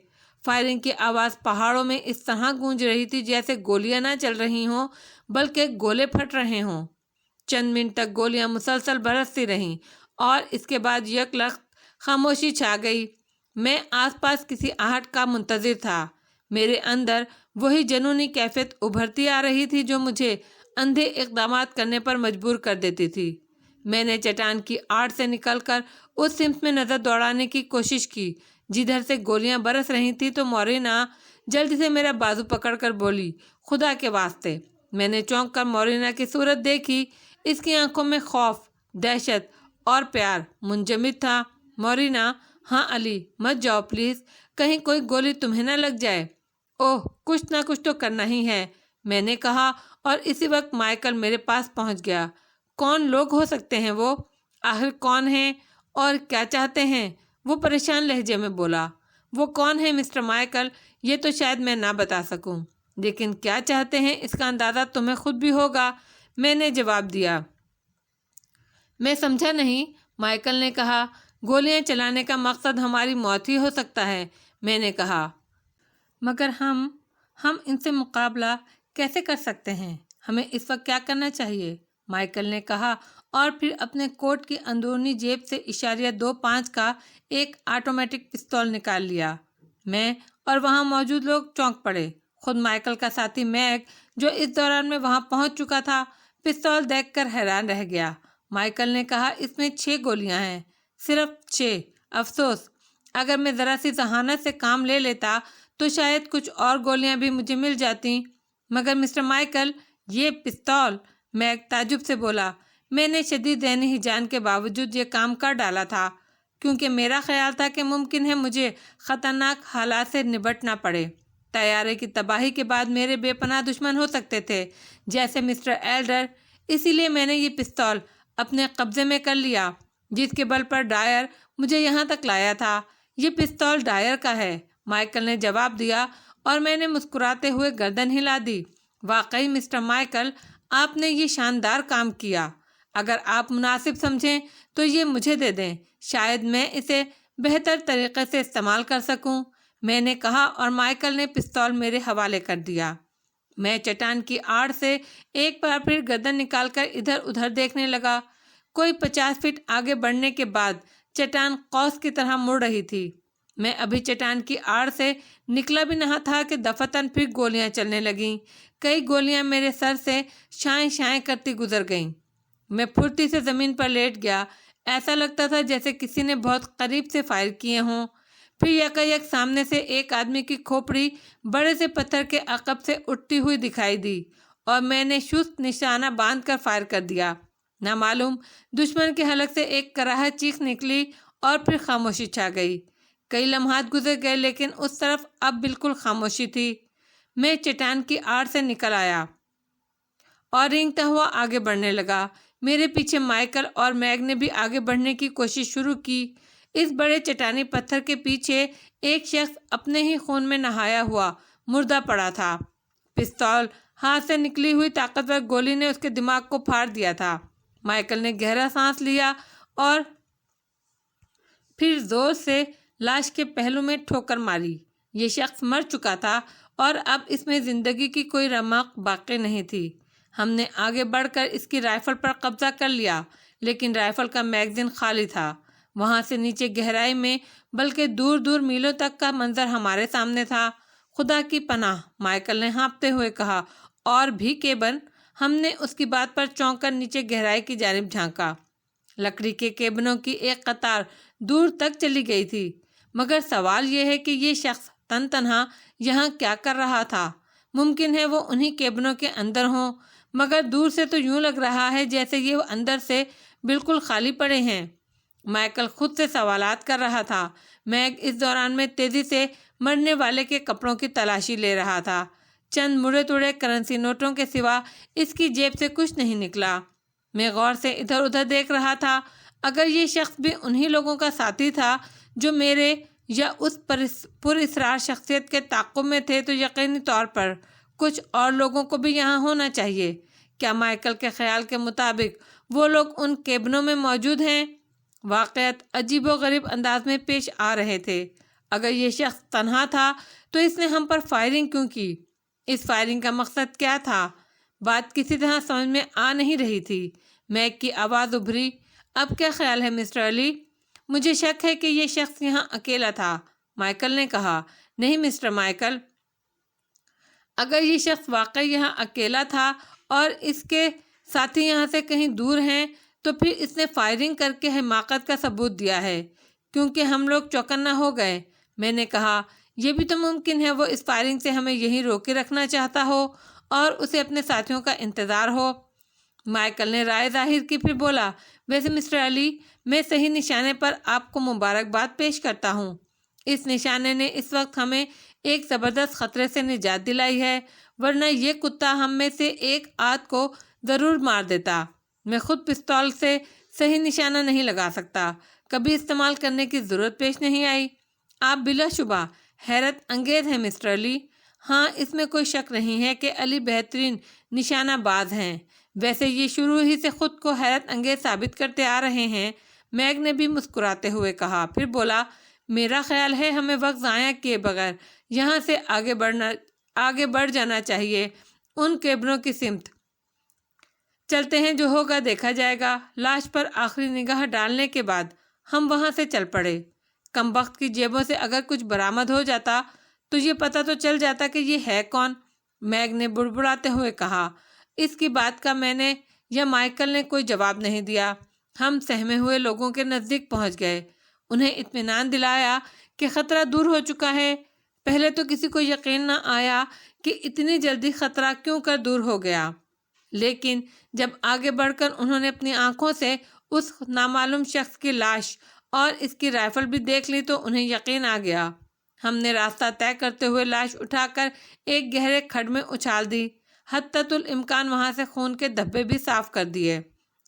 فائرنگ کی آواز پہاڑوں میں اس طرح گونج رہی تھی جیسے گولیاں نہ چل رہی ہوں بلکہ گولے پھٹ رہے ہوں۔ چند منٹ تک گولیاں مسلسل برستی رہیں اور اس کے بعد یک لخت خاموشی چھا گئی۔ میں آس پاس کسی آہٹ کا منتظر تھا۔ میرے اندر وہی جنونی کیفیت ابھرتی آ رہی تھی جو مجھے اندھے اقدامات کرنے پر مجبور کر دیتی تھی۔ میں نے چٹان کی آڑ سے نکل کر اس سمت میں نظر دوڑانے کی کوشش کی جدھر سے گولیاں برس رہی تھی تو مورینا جلدی سے میرا بازو پکڑ کر بولی، خدا کے واسطے۔ میں نے چونک کر مورینا کی صورت دیکھی۔ اس کی آنکھوں میں خوف، دہشت اور پیار منجمد تھا۔ مورینا، ہاں علی، مت جاؤ پلیز، کہیں کوئی گولی تمہیں نہ لگ جائے۔ اوہ، کچھ نہ کچھ تو کرنا ہی ہے، میں نے کہا، اور اسی وقت مائیکل میرے پاس پہنچ گیا۔ کون لوگ ہو سکتے ہیں وہ؟ آخر کون ہیں اور کیا چاہتے ہیں؟ وہ پریشان لہجے میں بولا۔ وہ کون ہے مسٹر مائیکل، یہ تو شاید میں نہ بتا سکوں، لیکن کیا چاہتے ہیں اس کا اندازہ تمہیں خود بھی ہوگا، میں نے جواب دیا۔ میں سمجھا نہیں، مائیکل نے کہا۔ گولیاں چلانے کا مقصد ہماری موت ہی ہو سکتا ہے، میں نے کہا، مگر ہم ان سے مقابلہ کیسے کر سکتے ہیں؟ ہمیں اس وقت کیا کرنا چاہیے؟ مائیکل نے کہا اور پھر اپنے کوٹ کی اندرونی جیب سے اشاریہ 2.5 کا ایک آٹومیٹک پستول نکال لیا۔ میں اور وہاں موجود لوگ چونک پڑے۔ خود مائیکل کا ساتھی میگ، جو اس دوران میں وہاں پہنچ چکا تھا، پستول دیکھ کر حیران رہ گیا۔ مائیکل نے کہا، اس میں 6 گولیاں ہیں، صرف 6۔ افسوس، اگر میں ذرا سی ذہانت سے کام لے لیتا تو شاید کچھ اور گولیاں بھی مجھے مل جاتیں۔ مگر مسٹر مائیکل، یہ پستول، میگ تعجب سے بولا۔ میں نے شدید ذہنی ہیجان کے باوجود یہ کام کر ڈالا تھا کیونکہ میرا خیال تھا کہ ممکن ہے مجھے خطرناک حالات سے نبٹنا پڑے۔ طیارے کی تباہی کے بعد میرے بے پناہ دشمن ہو سکتے تھے جیسے مسٹر ایلڈر، اسی لیے میں نے یہ پستول اپنے قبضے میں کر لیا جس کے بل پر ڈائر مجھے یہاں تک لایا تھا۔ یہ پستول ڈائر کا ہے، مائیکل نے جواب دیا اور میں نے مسکراتے ہوئے گردن ہلا دی۔ واقعی مسٹر مائیکل، آپ نے یہ شاندار کام کیا۔ اگر آپ مناسب سمجھیں تو یہ مجھے دے دیں، شاید میں اسے بہتر طریقے سے استعمال کر سکوں، میں نے کہا اور مائیکل نے پستول میرے حوالے کر دیا۔ میں چٹان کی آڑ سے ایک بار پھر گردن نکال کر ادھر ادھر دیکھنے لگا۔ کوئی 50 فٹ آگے بڑھنے کے بعد چٹان قوس کی طرح مڑ رہی تھی۔ میں ابھی چٹان کی آڑ سے نکلا بھی نہ تھا کہ دفعتاً پھر گولیاں چلنے لگیں۔ کئی گولیاں میرے سر سے شائیں شائیں کرتی گزر گئیں۔ میں پھرتی سے زمین پر لیٹ گیا، ایسا لگتا تھا جیسے کسی نے بہت قریب سے فائر کیے ہوں۔ پھر یکایک سامنے سے ایک آدمی کی کھوپڑی بڑے سے پتھر کے عقب سے اٹھتی ہوئی دکھائی دی اور میں نے شست نشانہ باندھ کر فائر کر دیا۔ نامعلوم دشمن کے حلق سے ایک کراہت چیخ نکلی اور پھر خاموشی چھا گئی۔ کئی لمحات گزر گئے لیکن اس طرف اب بالکل خاموشی تھی۔ میں چٹان کی آڑ سے نکل آیا اور رینگتا ہوا آگے بڑھنے لگا۔ میرے پیچھے مائیکل اور میگ نے بھی آگے بڑھنے کی کوشش شروع کی۔ اس بڑے چٹانی پتھر کے پیچھے ایک شخص اپنے ہی خون میں نہایا ہوا مردہ پڑا تھا۔ پستول ہاتھ سے نکلی ہوئی طاقتور گولی نے اس کے دماغ کو پھاڑ دیا تھا۔ مائیکل نے گہرا سانس لیا اور پھر زور سے لاش کے پہلو میں ٹھوکر ماری۔ یہ شخص مر چکا تھا اور اب اس میں زندگی کی کوئی رمق باقی نہیں تھی۔ ہم نے آگے بڑھ کر اس کی رائفل پر قبضہ کر لیا، لیکن رائفل کا میگزین خالی تھا۔ وہاں سے نیچے گہرائی میں بلکہ دور دور میلوں تک کا منظر ہمارے سامنے تھا۔ خدا کی پناہ، مائیکل نے ہانپتے ہوئے کہا۔ اور بھی کیبن؟ ہم نے اس کی بات پر چونک کر نیچے گہرائی کی جانب جھانکا۔ لکڑی کے کیبنوں کی ایک قطار دور تک چلی گئی تھی، مگر سوال یہ ہے کہ یہ شخص تن تنہا یہاں کیا کر رہا تھا؟ ممکن ہے وہ انہی کیبنوں کے اندر ہوں، مگر دور سے تو یوں لگ رہا ہے جیسے یہ اندر سے بالکل خالی پڑے ہیں۔ مائیکل خود سے سوالات کر رہا تھا۔ میگ اس دوران میں تیزی سے مرنے والے کے کپڑوں کی تلاشی لے رہا تھا۔ چند مڑے توڑے کرنسی نوٹوں کے سوا اس کی جیب سے کچھ نہیں نکلا۔ میں غور سے ادھر ادھر دیکھ رہا تھا۔ اگر یہ شخص بھی انہی لوگوں کا ساتھی تھا جو میرے یا اس پر اسرار شخصیت کے تعاقب میں تھے، تو یقینی طور پر کچھ اور لوگوں کو بھی یہاں ہونا چاہیے۔ کیا مائیکل کے خیال کے مطابق وہ لوگ ان کیبنوں میں موجود ہیں؟ واقعات عجیب و غریب انداز میں پیش آ رہے تھے۔ اگر یہ شخص تنہا تھا تو اس نے ہم پر فائرنگ کیوں کی؟ اس فائرنگ کا مقصد کیا تھا؟ بات کسی طرح سمجھ میں آ نہیں رہی تھی۔ میگ کی آواز ابھری، اب کیا خیال ہے مسٹر علی؟ مجھے شک ہے کہ یہ شخص یہاں اکیلا تھا، مائیکل نے کہا۔ نہیں مسٹر مائیکل، اگر یہ شخص واقعی یہاں اکیلا تھا اور اس کے ساتھی یہاں سے کہیں دور ہیں، تو پھر اس نے فائرنگ کر کے حماقت کا ثبوت دیا ہے، کیونکہ ہم لوگ چوکنا ہو گئے۔ میں نے کہا، یہ بھی تو ممکن ہے وہ اس فائرنگ سے ہمیں یہیں روکے رکھنا چاہتا ہو اور اسے اپنے ساتھیوں کا انتظار ہو۔ مائیکل نے رائے ظاہر کی، پھر بولا، ویسے مسٹر علی، میں صحیح نشانے پر آپ کو مبارکباد پیش کرتا ہوں۔ اس نشانے نے اس وقت ہمیں ایک زبردست خطرے سے نجات دلائی ہے، ورنہ یہ کتا ہم میں سے ایک آدھ کو ضرور مار دیتا۔ میں خود پستول سے صحیح نشانہ نہیں لگا سکتا، کبھی استعمال کرنے کی ضرورت پیش نہیں آئی۔ آپ بلا شبہ حیرت انگیز ہیں مسٹر علی۔ ہاں، اس میں کوئی شک نہیں ہے کہ علی بہترین نشانہ باز ہیں۔ ویسے یہ شروع ہی سے خود کو حیرت انگیز ثابت کرتے آ رہے ہیں، میگ نے بھی مسکراتے ہوئے کہا۔ پھر بولا، میرا خیال ہے ہمیں وقت ضائع کیے بغیر یہاں سے آگے بڑھ جانا چاہیے، ان کیبنوں کی سمت چلتے ہیں، جو ہوگا دیکھا جائے گا۔ لاش پر آخری نگاہ ڈالنے کے بعد ہم وہاں سے چل پڑے۔ کمبخت کی جیبوں سے اگر کچھ برآمد ہو جاتا تو یہ پتہ تو چل جاتا کہ یہ ہے کون، میگ نے بڑبڑاتے ہوئے کہا۔ اس کی بات کا میں نے یا مائیکل نے کوئی جواب نہیں دیا۔ ہم سہمے ہوئے لوگوں کے نزدیک پہنچ گئے، انہیں اطمینان دلایا کہ خطرہ دور ہو چکا ہے۔ پہلے تو کسی کو یقین نہ آیا کہ اتنی جلدی خطرہ کیوں کر دور ہو گیا، لیکن جب آگے بڑھ کر انہوں نے اپنی آنکھوں سے اس نامعلوم شخص کی لاش اور اس کی رائفل بھی دیکھ لی تو انہیں یقین آ گیا۔ ہم نے راستہ طے کرتے ہوئے لاش اٹھا کر ایک گہرے کھڈ میں اچھال دی، حتیٰ الامکان وہاں سے خون کے دھبے بھی صاف کر دیے۔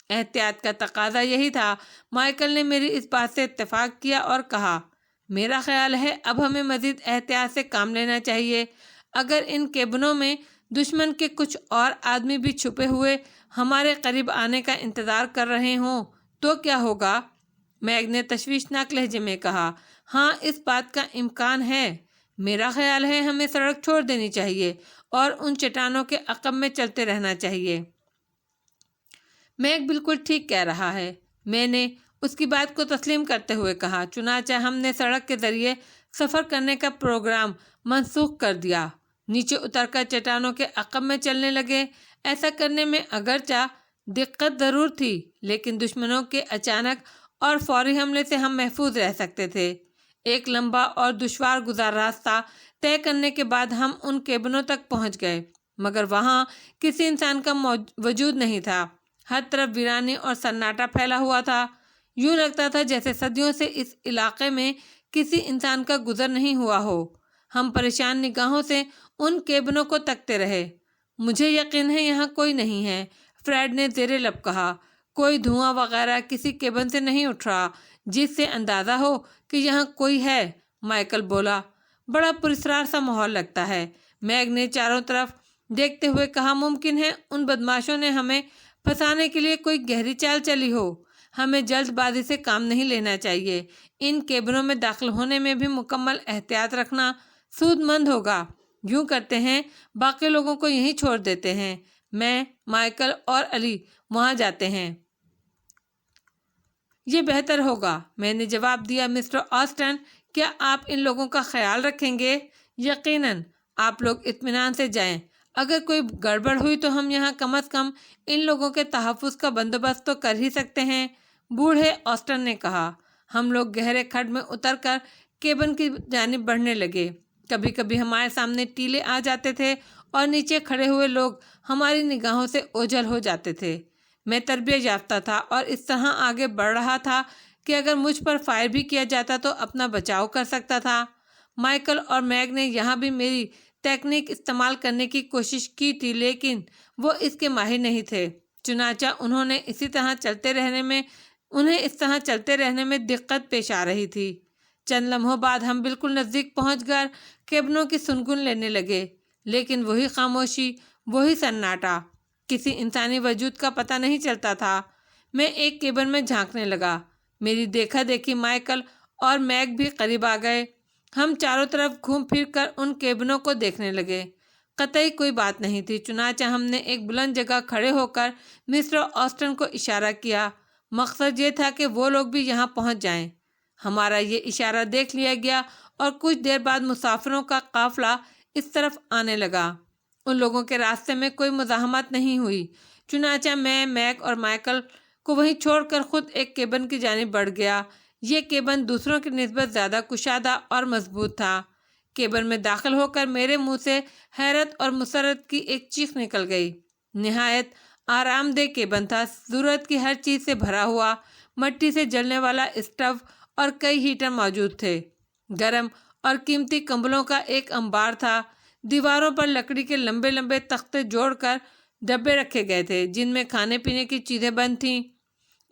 احتیاط کا تقاضا یہی تھا۔ مائیکل نے میری اس بات سے اتفاق کیا اور کہا، میرا خیال ہے اب ہمیں مزید احتیاط سے کام لینا چاہیے۔ اگر ان کیبنوں میں دشمن کے کچھ اور آدمی بھی چھپے ہوئے ہمارے قریب آنے کا انتظار کر رہے ہوں تو کیا ہوگا؟ میگ نے تشویشناک لہجے میں کہا۔ ہاں، اس بات کا امکان ہے۔ میرا خیال ہے ہمیں سڑک چھوڑ دینی چاہیے اور ان چٹانوں کے عقب میں چلتے رہنا چاہیے۔ میگ بالکل ٹھیک کہہ رہا ہے، میں نے اس کی بات کو تسلیم کرتے ہوئے کہا۔ چنانچہ ہم نے سڑک کے ذریعے سفر کرنے کا پروگرام منسوخ کر دیا، نیچے اتر کر چٹانوں کے عقب میں چلنے لگے۔ ایسا کرنے میں اگرچہ دقت ضرور تھی، لیکن دشمنوں کے اچانک اور فوری حملے سے ہم محفوظ رہ سکتے تھے۔ ایک لمبا اور دشوار گزار راستہ طے کرنے کے بعد ہم ان کیبنوں تک پہنچ گئے، مگر وہاں کسی انسان کا وجود نہیں تھا۔ ہر طرف ویرانی اور سناٹا پھیلا ہوا تھا، یوں لگتا تھا جیسے صدیوں سے اس علاقے میں کسی انسان کا گزر نہیں ہوا ہو۔ ہم پریشان نگاہوں سے ان کیبنوں کو تکتے رہے۔ مجھے یقین ہے یہاں کوئی نہیں ہے، فریڈ نے زیر لب کہا۔ کوئی دھواں وغیرہ کسی کیبن سے نہیں اٹھ رہا جس سے اندازہ ہو کہ یہاں کوئی ہے، مائیکل بولا۔ بڑا پراسرار سا ماحول لگتا ہے، میگ نے چاروں طرف دیکھتے ہوئے کہا۔ ممکن ہے ان بدماشوں نے ہمیں پھنسانے کے لیے کوئی گہری چال چلی ہو۔ ہمیں جلد بازی سے کام نہیں لینا چاہیے۔ ان کیبنوں میں داخل ہونے میں بھی مکمل احتیاط رکھنا سود مند ہوگا۔ یوں کرتے ہیں، باقی لوگوں کو یہیں چھوڑ دیتے ہیں۔ میں، مائیکل اور علی وہاں جاتے ہیں۔ یہ بہتر ہوگا، میں نے جواب دیا۔ مسٹر آسٹن، کیا آپ ان لوگوں کا خیال رکھیں گے؟ یقیناً، آپ لوگ اطمینان سے جائیں۔ اگر کوئی گڑبڑ ہوئی تو ہم یہاں کم از کم ان لوگوں کے تحفظ کا بندوبست تو کر ہی سکتے ہیں، بوڑھے آسٹن نے کہا۔ ہم لوگ گہرے کھڈ میں اتر کر کیبن کی جانب بڑھنے لگے۔ کبھی کبھی ہمارے سامنے ٹیلے آ جاتے تھے اور نیچے کھڑے ہوئے لوگ ہماری نگاہوں سے اوجھل ہو جاتے تھے۔ میں تربیت یافتہ تھا اور اس طرح آگے بڑھ رہا تھا کہ اگر مجھ پر فائر بھی کیا جاتا تو اپنا بچاؤ کر سکتا تھا۔ مائیکل اور میگ نے یہاں بھی میری تکنیک استعمال کرنے کی کوشش کی تھی، لیکن وہ اس کے ماہر نہیں تھے۔ چنانچہ انہیں اس طرح چلتے رہنے میں دقت پیش آ رہی تھی۔ چند لمحوں بعد ہم بالکل نزدیک پہنچ کر کیبنوں کی سنگن لینے لگے، لیکن وہی خاموشی، وہی سناٹا، کسی انسانی وجود کا پتہ نہیں چلتا تھا۔ میں ایک کیبن میں جھانکنے لگا۔ میری دیکھا دیکھی مائیکل اور میگ بھی قریب آ گئے۔ ہم چاروں طرف گھوم پھر کر ان کیبنوں کو دیکھنے لگے۔ قطعی کوئی بات نہیں تھی، چنانچہ ہم نے ایک بلند جگہ کھڑے ہو کر مسٹر آسٹن کو اشارہ کیا۔ مقصد یہ تھا کہ وہ لوگ بھی یہاں پہنچ جائیں۔ ہمارا یہ اشارہ دیکھ لیا گیا اور کچھ دیر بعد مسافروں کا قافلہ اس طرف آنے لگا۔ ان لوگوں کے راستے میں کوئی مزاحمت نہیں ہوئی، چنانچہ میں، میگ اور مائیکل کو وہیں چھوڑ کر خود ایک کیبن کی جانب بڑھ گیا۔ یہ کیبن دوسروں کی نسبت زیادہ کشادہ اور مضبوط تھا۔ کیبن میں داخل ہو کر میرے منہ سے حیرت اور مسرت کی ایک چیخ نکل گئی۔ نہایت آرام دہ کیبن تھا، ضرورت کی ہر چیز سے بھرا ہوا۔ مٹی سے جلنے والا اسٹو اور کئی ہیٹر موجود تھے۔ گرم اور قیمتی کمبلوں کا ایک انبار تھا۔ دیواروں پر لکڑی کے لمبے لمبے تختے جوڑ کر ڈبے رکھے گئے تھے جن میں کھانے پینے کی چیزیں بند تھیں۔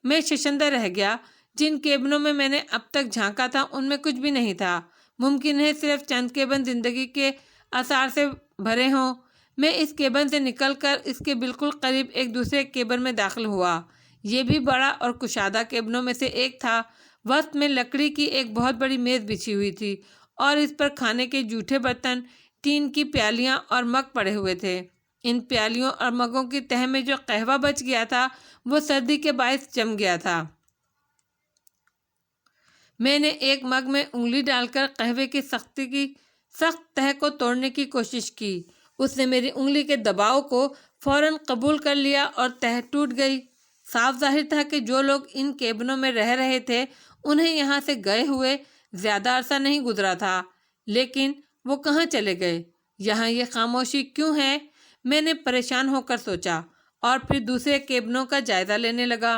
میں شرمندہ رہ گیا۔ جن کیبنوں میں نے اب تک جھانکا تھا ان میں کچھ بھی نہیں تھا۔ ممکن ہے صرف چند کیبن زندگی کے آثار سے بھرے ہوں۔ میں اس کیبن سے نکل کر اس کے بالکل قریب ایک دوسرے کیبن میں داخل ہوا۔ یہ بھی بڑا اور کشادہ کیبنوں میں سے ایک تھا۔ وسط میں لکڑی کی ایک بہت بڑی میز بچھی ہوئی تھی اور اس پر کھانے کے جوٹھے برتن، ٹین کی پیالیاں اور مگ پڑے ہوئے تھے۔ ان پیالیوں اور مگوں کی تہہ میں جو قہوہ بچ گیا تھا وہ سردی کے باعث جم گیا تھا۔ میں نے ایک مگ میں انگلی ڈال کر قہوے کی سخت تہہ کو توڑنے کی کوشش کی۔ اس نے میری انگلی کے دباؤ کو فوراً قبول کر لیا اور تہہ ٹوٹ گئی۔ صاف ظاہر تھا کہ جو لوگ ان کیبنوں میں رہ رہے تھے انہیں یہاں سے گئے ہوئے زیادہ عرصہ نہیں گزرا تھا، لیکن وہ کہاں چلے گئے؟ یہاں یہ خاموشی کیوں ہے؟ میں نے پریشان ہو کر سوچا اور پھر دوسرے کیبنوں کا جائزہ لینے لگا۔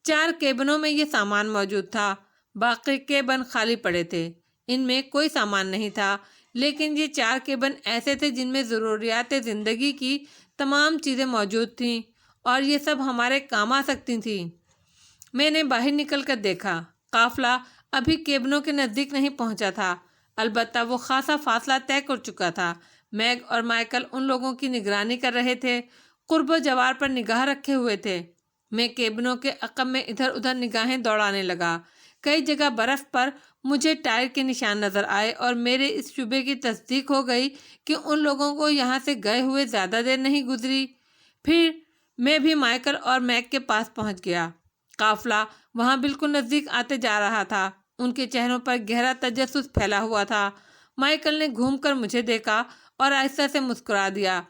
4 کیبنوں میں یہ سامان موجود تھا، باقی کیبن خالی پڑے تھے۔ ان میں کوئی سامان نہیں تھا، لیکن یہ 4 کیبن ایسے تھے جن میں ضروریات زندگی کی تمام چیزیں موجود تھیں اور یہ سب ہمارے کام آ سکتی تھیں۔ میں نے باہر نکل کر دیکھا۔ قافلہ ابھی کیبنوں کے نزدیک نہیں پہنچا تھا، البتہ وہ خاصا فاصلہ طے کر چکا تھا۔ میگ اور مائیکل ان لوگوں کی نگرانی کر رہے تھے، قرب و جوار پر نگاہ رکھے ہوئے تھے۔ میں کیبنوں کے عقب میں ادھر ادھر نگاہیں دوڑانے لگا۔ کئی جگہ برف پر مجھے ٹائر کے نشان نظر آئے اور میرے اس شبے کی تصدیق ہو گئی کہ ان لوگوں کو یہاں سے گئے ہوئے زیادہ دیر نہیں گزری۔ پھر میں بھی مائیکل اور میگ کے پاس پہنچ گیا۔ قافلہ وہاں بالکل نزدیک آتے جا رہا تھا۔ ان کے چہروں پر گہرا تجسس پھیلا ہوا تھا۔ مائیکل نے گھوم کر مجھے دیکھا اور آہستہ سے مسکرا دیا۔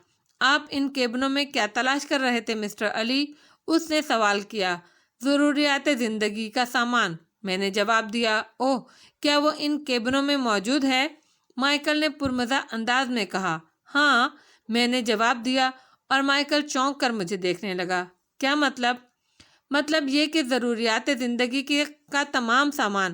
آپ ان کیبنوں میں کیا تلاش کر رہے تھے مسٹر علی؟ اس نے سوال کیا۔ ضروریات زندگی کا سامان، میں نے جواب دیا۔ اوہ، کیا وہ ان کیبنوں میں موجود ہے؟ مائیکل نے پرمزہ انداز میں کہا۔ ہاں، میں نے جواب دیا اور مائیکل چونک کر مجھے دیکھنے لگا۔ کیا مطلب؟ مطلب یہ کہ ضروریات زندگی کا تمام سامان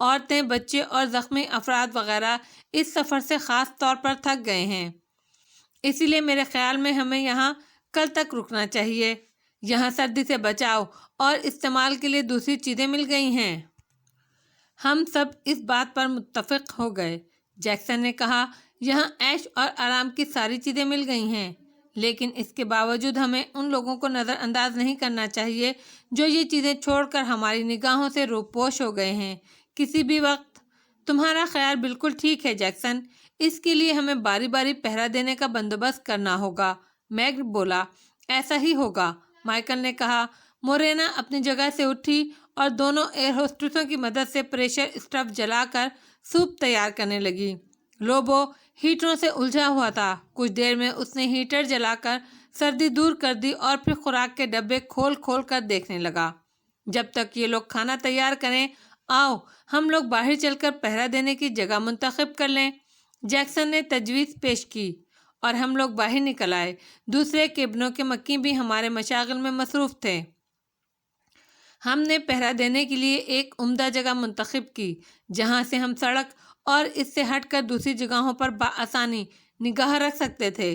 عورتیں، بچے اور زخمی افراد وغیرہ اس سفر سے خاص طور پر تھک گئے ہیں، اسی لیے میرے خیال میں ہمیں یہاں کل تک رکنا چاہیے۔ یہاں سردی سے بچاؤ اور استعمال کے لیے دوسری چیزیں مل گئی ہیں۔ ہم سب اس بات پر متفق ہو گئے۔ جیکسن نے کہا، یہاں عیش اور آرام کی ساری چیزیں مل گئی ہیں، لیکن اس کے باوجود ہمیں ان لوگوں کو نظر انداز نہیں کرنا چاہیے جو یہ چیزیں چھوڑ کر ہماری نگاہوں سے روپوش ہو گئے ہیں کسی بھی وقت۔ تمہارا خیال بالکل ٹھیک ہے جیکسن، اس کے لیے ہمیں باری باری پہرا دینے کا بندوبست کرنا ہوگا۔ میگ بولا، ایسا ہی ہوگا۔ مائیکل نے کہا۔ مورینا اپنی جگہ سے اٹھی اور دونوں ایئر ہوسٹسوں کی مدد سے پریشر اسٹوو جلا کر سوپ تیار کرنے لگی۔ لوبو ہیٹروں سے الجھا ہوا تھا۔ کچھ دیر میں اس نے ہیٹر جلا کر سردی دور کر دی اور پھر خوراک کے ڈبے کھول کھول کر دیکھنے لگا۔ جب تک یہ لوگ کھانا تیار کریں، آؤ ہم لوگ باہر چل کر پہرا دینے کی جگہ منتخب کر لیں، جیکسن نے تجویز پیش کی، اور ہم لوگ باہر نکل آئے۔ دوسرے کیبنوں کے مکی بھی ہمارے مشاغل میں مصروف تھے۔ ہم نے پہرا دینے کے لیے ایک عمدہ جگہ منتخب کی جہاں سے ہم سڑک اور اس سے ہٹ کر دوسری جگہوں پر بآسانی نگاہ رکھ سکتے تھے۔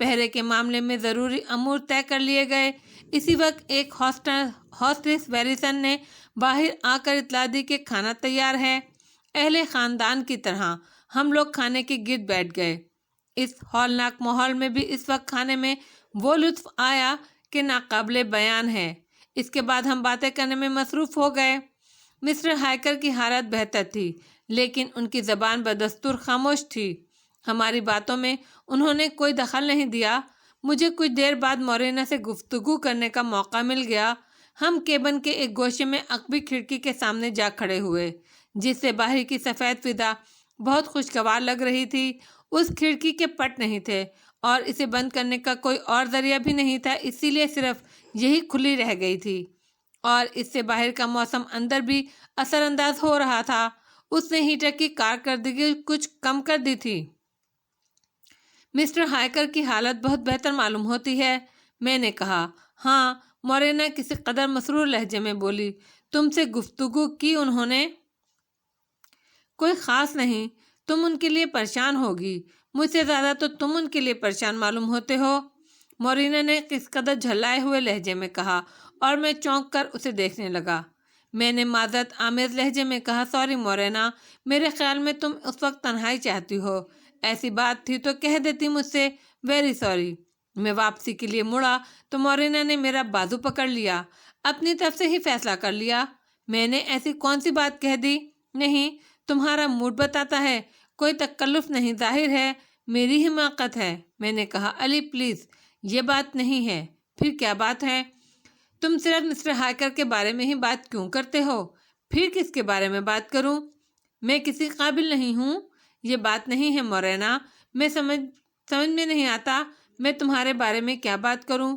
پہرے کے معاملے میں ضروری امور طے کر لیے گئے۔ اسی وقت ایک ہوسٹس ویریسن نے باہر آ کر اطلاع دی کہ کھانا تیار ہے۔ اہل خاندان کی طرح ہم لوگ کھانے کے گرد بیٹھ گئے۔ اس ہولناک ماحول میں بھی اس وقت کھانے میں وہ لطف آیا کہ ناقابل بیان ہے۔ اس کے بعد ہم باتیں کرنے میں مصروف ہو گئے۔ مسٹر ہائیکر کی حالت بہتر تھی، لیکن ان کی زبان بدستور خاموش تھی۔ ہماری باتوں میں انہوں نے کوئی دخل نہیں دیا۔ مجھے کچھ دیر بعد مورینا سے گفتگو کرنے کا موقع مل گیا۔ ہم کیبن کے ایک گوشے میں عقبی کھڑکی کے سامنے جا کھڑے ہوئے، جس سے باہر کی سفید فضا بہت خوشگوار لگ رہی تھی۔ اس کھڑکی کے پٹ نہیں تھے اور اسے بند کرنے کا کوئی اور ذریعہ بھی نہیں تھا، اسی لیے صرف یہی کھلی رہ گئی تھی، اور اس سے باہر کا موسم اندر بھی اثر انداز ہو رہا تھا۔ اس نے ہیٹر کی کارکردگی کچھ کم کر دی تھی۔ مسٹر ہائیکر کی حالت بہت بہتر معلوم ہوتی ہے، میں نے کہا۔ ہاں، مورینا کسی قدر مسرور لہجے میں بولی۔ تم سے گفتگو کی انہوں نے؟ کوئی خاص نہیں، تم ان کے لیے پریشان ہوگی، مجھ سے زیادہ تو تم ان کے لیے پریشان معلوم ہوتے ہو، مورینا نے کس قدر جھلائے ہوئے لہجے میں کہا، اور میں چونک کر اسے دیکھنے لگا۔ میں نے معذرت آمیز لہجے میں کہا، سوری مورینا، میرے خیال میں تم اس وقت تنہائی چاہتی ہو، ایسی بات تھی تو کہہ دیتی مجھ سے، ویری سوری۔ میں واپسی کے لیے مڑا تو مورینا نے میرا بازو پکڑ لیا۔ اپنی طرف سے ہی فیصلہ کر لیا؟ میں نے ایسی کون سی بات کہہ دی؟ نہیں، تمہارا موڈ بتاتا ہے، کوئی تکلف نہیں، ظاہر ہے میری حماقت ہے، میں نے کہا۔ علی پلیز، یہ بات نہیں ہے۔ پھر کیا بات ہے؟ تم صرف مسٹر ہائیکر کے بارے میں ہی بات کیوں کرتے ہو؟ پھر کس کے بارے میں بات کروں؟ میں کسی قابل نہیں ہوں؟ یہ بات نہیں ہے مورینا، میں سمجھ میں نہیں آتا میں تمہارے بارے میں کیا بات کروں۔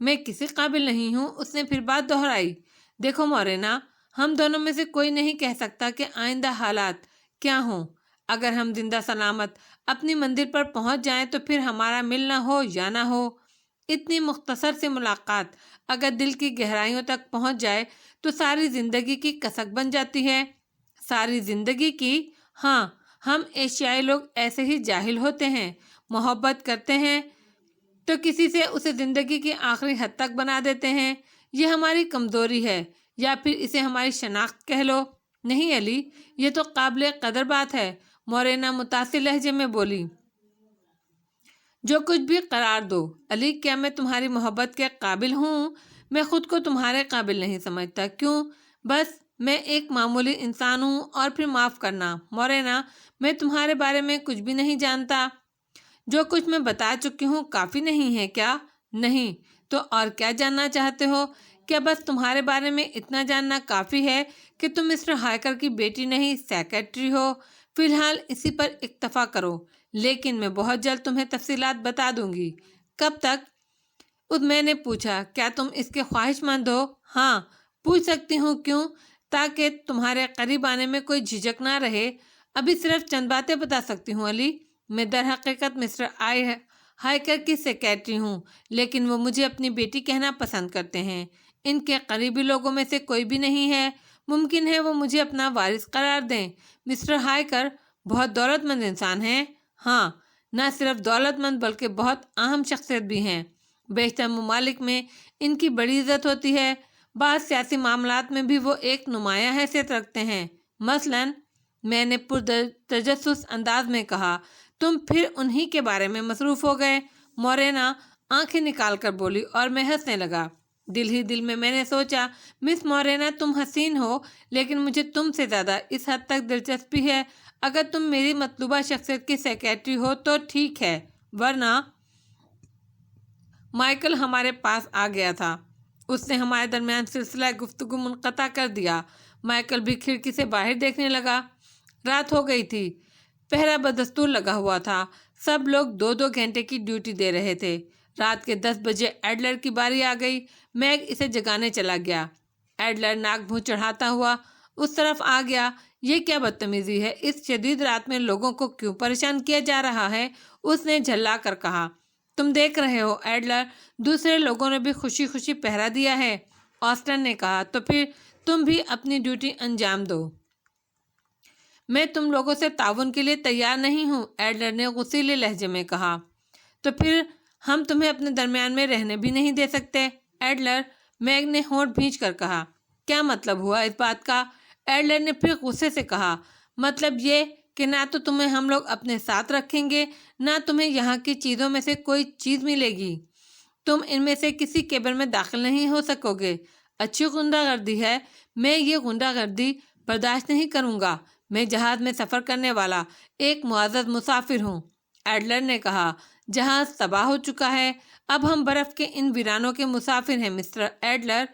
میں کسی قابل نہیں ہوں، اس نے پھر بات دہرائی۔ دیکھو مورینا، ہم دونوں میں سے کوئی نہیں کہہ سکتا کہ آئندہ حالات کیا ہوں۔ اگر ہم زندہ سلامت اپنی منزل پر پہنچ جائیں تو پھر ہمارا ملنا ہو یا نہ ہو، اتنی مختصر سی ملاقات اگر دل کی گہرائیوں تک پہنچ جائے تو ساری زندگی کی کسک بن جاتی ہے۔ ساری زندگی کی؟ ہاں، ہم ایشیائی لوگ ایسے ہی جاہل ہوتے ہیں، محبت کرتے ہیں تو کسی سے اسے زندگی کی آخری حد تک بنا دیتے ہیں۔ یہ ہماری کمزوری ہے، یا پھر اسے ہماری شناخت کہہ لو۔ نہیں علی، یہ تو قابل قدر بات ہے، مورینا متاثر لہجے میں بولی۔ جو کچھ بھی قرار دو علی، کیا میں تمہاری محبت کے قابل ہوں؟ میں خود کو تمہارے قابل نہیں سمجھتا۔ کیوں؟ بس میں ایک معمولی انسان ہوں، اور پھر معاف کرنا مورینا، میں تمہارے بارے میں کچھ بھی نہیں جانتا۔ جو کچھ میں بتا چکی ہوں کافی نہیں ہے کیا؟ نہیں تو اور کیا جاننا چاہتے ہو؟ کیا بس تمہارے بارے میں اتنا جاننا کافی ہے کہ تم مسٹر ہائیکر کی بیٹی نہیں، سیکریٹری ہو؟ فی الحال اسی پر اکتفا کرو، لیکن میں بہت جلد تمہیں تفصیلات بتا دوں گی۔ کب تک؟ میں نے پوچھا۔ کیا تم اس کے خواہش مند ہو؟ ہاں، پوچھ سکتی ہوں، کیوں؟ تاکہ تمہارے قریب آنے میں کوئی جھجک نہ رہے۔ ابھی صرف چند باتیں بتا سکتی ہوں علی۔ میں در حقیقت مسٹر ہائیکر کی سیکریٹری ہوں، لیکن وہ مجھے اپنی بیٹی کہنا پسند کرتے ہیں۔ ان کے قریبی لوگوں میں سے کوئی بھی نہیں ہے۔ ممکن ہے وہ مجھے اپنا وارث قرار دیں۔ مسٹر ہائیکر بہت دولت مند انسان ہیں۔ ہاں، نہ صرف دولت مند بلکہ بہت اہم شخصیت بھی ہیں۔ بیشتر ممالک میں ان کی بڑی عزت ہوتی ہے۔ بعض سیاسی معاملات میں بھی وہ ایک نمایاں حیثیت رکھتے ہیں۔ مثلاً، میں نے پرتجسس انداز میں کہا، تم پھر انہی کے بارے میں مصروف ہو گئے؟ مورینا آنکھیں نکال کر بولی اور میں ہنسنے لگا۔ دل ہی دل میں نے سوچا، مس مورینا تم حسین ہو، لیکن مجھے تم سے زیادہ اس حد تک دلچسپی ہے اگر تم میری مطلوبہ شخصیت کی سیکریٹری ہو تو ٹھیک ہے، ورنہ… مائیکل ہمارے پاس آ گیا تھا۔ اس نے ہمارے درمیان سلسلہ گفتگو منقطع کر دیا۔ مائیکل بھی کھڑکی سے باہر دیکھنے لگا۔ رات ہو گئی تھی۔ پہرا بدستور لگا ہوا تھا۔ سب لوگ 2-2 گھنٹے کی ڈیوٹی دے رہے تھے۔ رات کے 10 بجے ایڈلر کی باری آ گئی۔ میگ اسے جگانے چلا گیا۔ ایڈلر ناک منہ چڑھاتا ہوا اس طرف آ گیا۔ یہ کیا بدتمیزی ہے؟ اس شدید رات میں لوگوں کو کیوں پریشان کیا جا رہا ہے؟ اس نے جھلا کر کہا۔ تم دیکھ رہے ہو ایڈلر، دوسرے لوگوں نے بھی خوشی خوشی پہرا دیا ہے۔ آسٹن نے کہا، تو پھر تم بھی اپنی ڈیوٹی انجام دو۔ میں تم لوگوں سے تعاون کے لیے تیار نہیں ہوں، ایڈلر نے غصیلے لہجے میں کہا۔ تو پھر ہم تمہیں اپنے درمیان میں رہنے بھی نہیں دے سکتے، ایڈلر، میگ نے ہونٹ بھینچ کر کہا۔ کیا مطلب ہوا اس بات کا؟ ایڈلر نے پھر غصے سے کہا۔ مطلب یہ کہ نہ تو تمہیں ہم لوگ اپنے ساتھ رکھیں گے، نہ تمہیں یہاں کی چیزوں میں سے کوئی چیز ملے گی۔ تم ان میں سے کسی کیبن میں داخل نہیں ہو سکو گے۔ اچھی غنڈہ گردی ہے۔ میں یہ غنڈہ گردی برداشت نہیں کروں گا۔ میں جہاز میں سفر کرنے والا ایک معزز مسافر ہوں، ایڈلر نے کہا۔ جہاز تباہ ہو چکا ہے۔ اب ہم برف کے ان ویرانوں کے مسافر ہیں مسٹر ایڈلر۔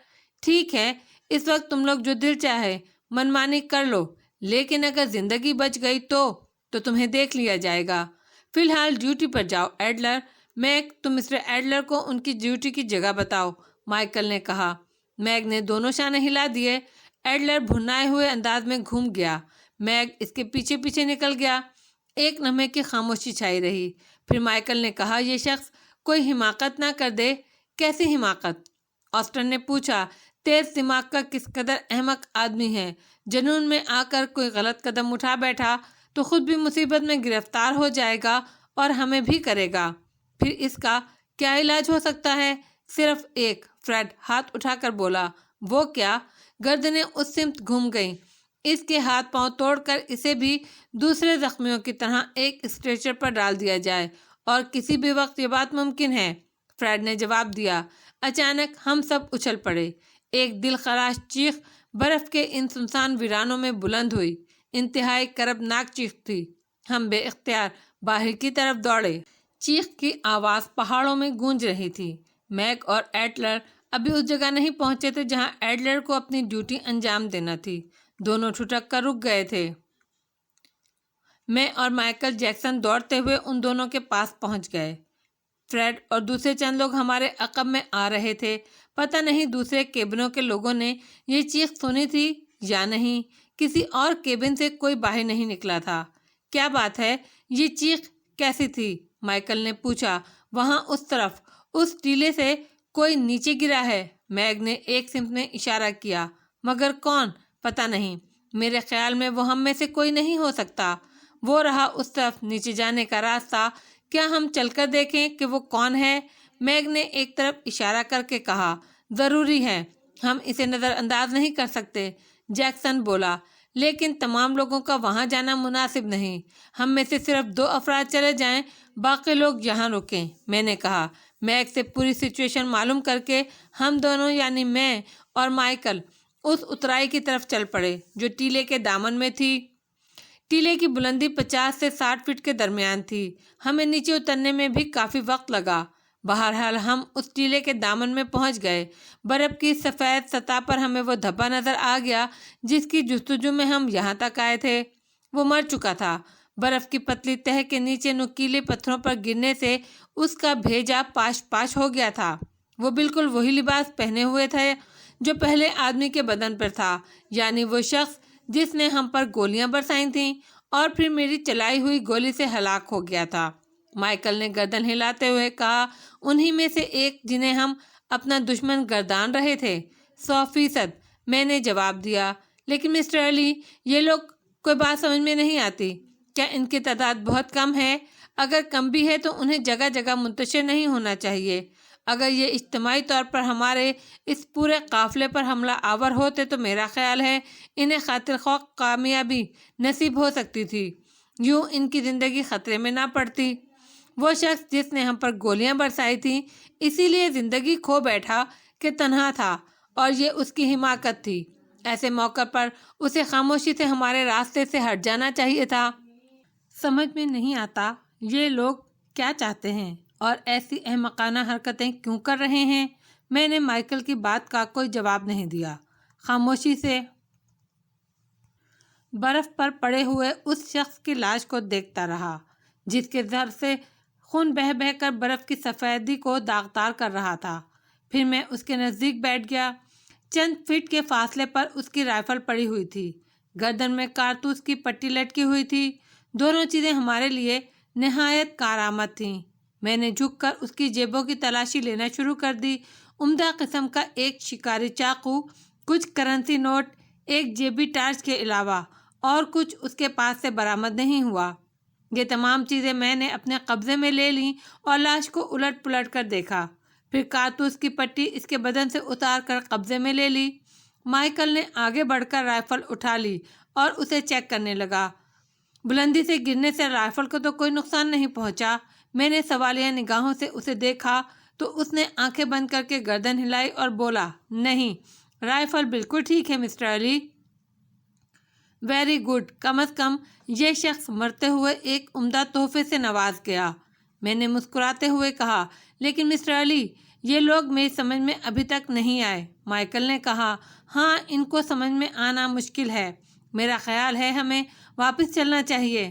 ٹھیک ہے، اس وقت تم لوگ جو دل چاہے منمانی کر لو، لیکن اگر زندگی بچ گئی تو تمہیں دیکھ لیا جائے گا۔ فی الحال ڈیوٹی پر جاؤ ایڈلر۔ میگ، تم مسٹر ایڈلر کو ان کی ڈیوٹی کی جگہ بتاؤ، مائیکل نے کہا۔ میگ نے دونوں شانے ہلا دیے۔ ایڈلر بھنائے ہوئے انداز میں گھوم گیا۔ میگ اس کے پیچھے پیچھے نکل گیا۔ ایک لمحے کی خاموشی چھائی رہی۔ پھر مائیکل نے کہا، یہ شخص کوئی حماقت نہ کر دے؟ کیسی حماقت؟ آسٹن نے پوچھا۔ تیز دماغ کا کس قدر احمق آدمی ہے۔ جنون میں آ کر کوئی غلط قدم اٹھا بیٹھا تو خود بھی مصیبت میں گرفتار ہو جائے گا اور ہمیں بھی کرے گا۔ پھر اس کا کیا علاج ہو سکتا ہے؟ صرف ایک، فریڈ ہاتھ اٹھا کر بولا۔ وہ کیا؟ گردنیں اس سمت گھوم گئیں۔ اس کے ہاتھ پاؤں توڑ کر اسے بھی دوسرے زخمیوں کی طرح ایک اسٹریچر پر ڈال دیا جائے، اور کسی بھی وقت یہ بات ممکن ہے، فریڈ نے جواب دیا۔ اچانک ہم سب اچھل پڑے۔ ایک دل خراش چیخ برف کے ان سنسان ویرانوں میں بلند ہوئی۔ انتہائی کربناک چیخ تھی۔ ہم بے اختیار باہر کی طرف دوڑے۔ چیخ کی آواز پہاڑوں میں گونج رہی تھی۔ میگ اور ایڈلر ابھی اس جگہ نہیں پہنچے تھے جہاں ایڈلر کو اپنی ڈیوٹی انجام دینا تھی۔ دونوں ٹھٹک کر رک گئے تھے۔ میں اور مائیکل جیکسن دوڑتے ہوئے ان دونوں کے پاس پہنچ گئے۔ فریڈ اور دوسرے چند لوگ ہمارے عقب میں آ رہے تھے۔ پتہ نہیں دوسرے کیبنوں کے لوگوں نے یہ چیخ سنی تھی یا نہیں۔ کسی اور کیبن سے کوئی باہر نہیں نکلا تھا۔ کیا بات ہے؟ یہ چیخ کیسی تھی؟ مائیکل نے پوچھا۔ وہاں اس طرف، اس ٹیلے سے کوئی نیچے گرا ہے، میگ نے ایک سمت میں اشارہ کیا۔ مگر کون؟ پتہ نہیں۔ میرے خیال میں وہ ہم میں سے کوئی نہیں ہو سکتا۔ وہ رہا اس طرف نیچے جانے کا راستہ۔ کیا ہم چل کر دیکھیں کہ وہ کون ہے؟ میگ نے ایک طرف اشارہ کر کے کہا۔ ضروری ہے، ہم اسے نظر انداز نہیں کر سکتے، جیکسن بولا۔ لیکن تمام لوگوں کا وہاں جانا مناسب نہیں۔ ہم میں سے صرف 2 افراد چلے جائیں، باقی لوگ یہاں رکیں، میں نے کہا۔ میگ سے پوری سچویشن معلوم کر کے ہم دونوں یعنی میں اور مائیکل اس اترائی کی طرف چل پڑے جو ٹیلے کے دامن میں تھی۔ ٹیلے کی بلندی 50 سے 60 فٹ کے درمیان تھی۔ ہمیں نیچے اترنے میں بھی کافی وقت لگا۔ بہرحال ہم اس ٹیلے کے دامن میں پہنچ گئے۔ برف کی سفید سطح پر ہمیں وہ دھبا نظر آ گیا جس کی جستجو میں ہم یہاں تک آئے تھے۔ وہ مر چکا تھا۔ برف کی پتلی تہہ کے نیچے نوکیلے پتھروں پر گرنے سے اس کا بھیجا پاش پاش ہو گیا تھا۔ وہ بالکل وہی لباس پہنے ہوئے تھے جو پہلے آدمی کے بدن پر تھا، یعنی وہ شخص جس نے ہم پر گولیاں برسائی تھیں اور پھر میری چلائی ہوئی گولی سے ہلاک ہو گیا تھا، مائیکل نے گردن ہلاتے ہوئے کہا۔ انہی میں سے ایک جنہیں ہم اپنا دشمن گردان رہے تھے۔ 100%، میں نے جواب دیا۔ لیکن مسٹر علی، یہ لوگ کوئی بات سمجھ میں نہیں آتی. کیا ان کی تعداد بہت کم ہے؟ اگر کم بھی ہے تو انہیں جگہ جگہ منتشر نہیں ہونا چاہیے. اگر یہ اجتماعی طور پر ہمارے اس پورے قافلے پر حملہ آور ہوتے تو میرا خیال ہے انہیں خاطر خواہ کامیابی نصیب ہو سکتی تھی. یوں ان کی زندگی خطرے میں نہ پڑتی. وہ شخص جس نے ہم پر گولیاں برسائی تھیں اسی لیے زندگی کھو بیٹھا کہ تنہا تھا، اور یہ اس کی حماقت تھی. ایسے موقع پر اسے خاموشی سے ہمارے راستے سے ہٹ جانا چاہیے تھا. سمجھ میں نہیں آتا یہ لوگ کیا چاہتے ہیں اور ایسی احمقانہ حرکتیں کیوں کر رہے ہیں. میں نے مائیکل کی بات کا کوئی جواب نہیں دیا. خاموشی سے برف پر پڑے ہوئے اس شخص کی لاش کو دیکھتا رہا جس کے زہر سے خون بہہ بہہ کر برف کی سفیدی کو داغدار کر رہا تھا. پھر میں اس کے نزدیک بیٹھ گیا. چند فٹ کے فاصلے پر اس کی رائفل پڑی ہوئی تھی. گردن میں کارتوس کی پٹی لٹکی ہوئی تھی. دونوں چیزیں ہمارے لیے نہایت کارآمد تھیں. میں نے جھک کر اس کی جیبوں کی تلاشی لینا شروع کر دی. عمدہ قسم کا ایک شکاری چاقو، کچھ کرنسی نوٹ، ایک جیبی ٹارچ کے علاوہ اور کچھ اس کے پاس سے برآمد نہیں ہوا. یہ تمام چیزیں میں نے اپنے قبضے میں لے لیں اور لاش کو الٹ پلٹ کر دیکھا. پھر کارتوس کی پٹی اس کے بدن سے اتار کر قبضے میں لے لی. مائیکل نے آگے بڑھ کر رائفل اٹھا لی اور اسے چیک کرنے لگا. بلندی سے گرنے سے رائفل کو تو کوئی نقصان نہیں پہنچا. میں نے سوالیہ نگاہوں سے اسے دیکھا تو اس نے آنکھیں بند کر کے گردن ہلائی اور بولا، نہیں، رائفل بالکل ٹھیک ہے مسٹر علی. Very good. کم از کم یہ شخص مرتے ہوئے ایک عمدہ تحفے سے نواز گیا. میں نے مسکراتے ہوئے کہا. لیکن مسٹر علی، یہ لوگ میری سمجھ میں ابھی تک نہیں آئے. مائیکل نے کہا. ہاں، ان کو سمجھ میں آنا مشکل ہے. میرا خیال ہے ہمیں واپس چلنا چاہیے،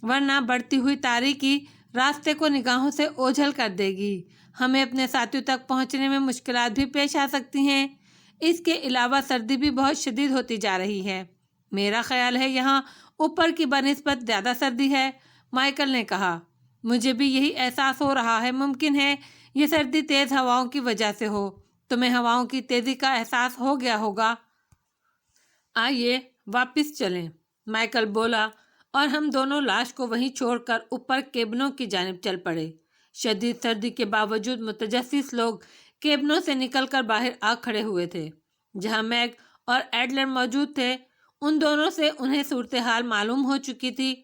ورنہ بڑھتی ہوئی تاریکی راستے کو نگاہوں سے اوجھل کر دے گی. ہمیں اپنے ساتھیوں تک پہنچنے میں مشکلات بھی پیش آ سکتی ہیں. اس کے علاوہ سردی بھی بہت شدید ہوتی جا رہی ہے. میرا خیال ہے یہاں اوپر کی بنسبت زیادہ سردی ہے. مائیکل نے کہا. مجھے بھی یہی احساس ہو رہا ہے. ممکن ہے یہ سردی تیز ہواؤں کی وجہ سے ہو. تمہیں ہواؤں کی تیزی کا احساس ہو گیا ہوگا. آئیے واپس چلیں، مائیکل بولا، اور ہم دونوں لاش کو وہیں چھوڑ کر اوپر کیبنوں کی جانب چل پڑے. شدید سردی کے باوجود متجسس لوگ کیبنوں سے نکل کر باہر آ کھڑے ہوئے تھے. جہاں میگ اور ایڈلر موجود تھے ان دونوں سے انہیں صورتحال معلوم ہو چکی تھی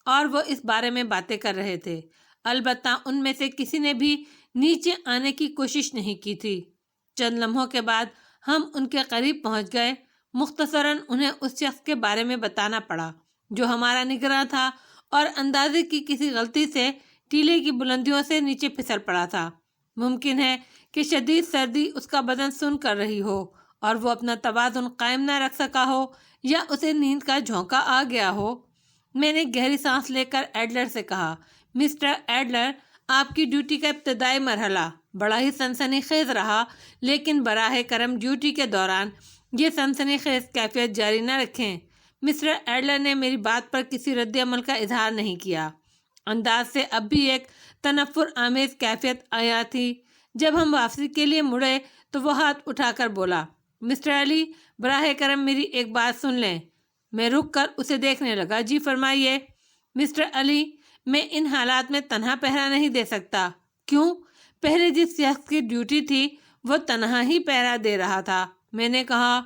اور وہ اس بارے میں باتیں کر رہے تھے. البتہ ان میں سے کسی نے بھی نیچے آنے کی کوشش نہیں کی تھی. چند لمحوں کے بعد ہم ان کے قریب پہنچ گئے. مختصراً انہیں اس شخص کے بارے میں بتانا پڑا جو ہمارا نگراں تھا اور اندازے کی کسی غلطی سے ٹیلے کی بلندیوں سے نیچے پھسل پڑا تھا. ممکن ہے کہ شدید سردی اس کا بدن سن کر رہی ہو اور وہ اپنا توازن قائم نہ رکھ سکا ہو، یا اسے نیند کا جھونکا آ گیا ہو. میں نے گہری سانس لے کر ایڈلر سے کہا. مسٹر ایڈلر، آپ کی ڈیوٹی کا ابتدائی مرحلہ بڑا ہی سنسنی خیز رہا، لیکن براہ کرم ڈیوٹی کے دوران یہ سنسنی خیز کیفیت جاری نہ رکھیں. مسٹر ایڈلر نے میری بات پر کسی رد عمل کا اظہار نہیں کیا. انداز سے اب بھی ایک تنفر آمیز کیفیت آیا تھی. جب ہم واپسی کے لیے مڑے تو وہ ہاتھ اٹھا کر بولا، مسٹر علی، براہ کرم میری ایک بات سن لیں. میں رک کر اسے دیکھنے لگا. جی فرمائیے. مسٹر علی، میں ان حالات میں تنہا پہرا نہیں دے سکتا. کیوں؟ پہلے جس شخص کی ڈیوٹی تھی وہ تنہا ہی پہرا دے رہا تھا. میں نے کہا.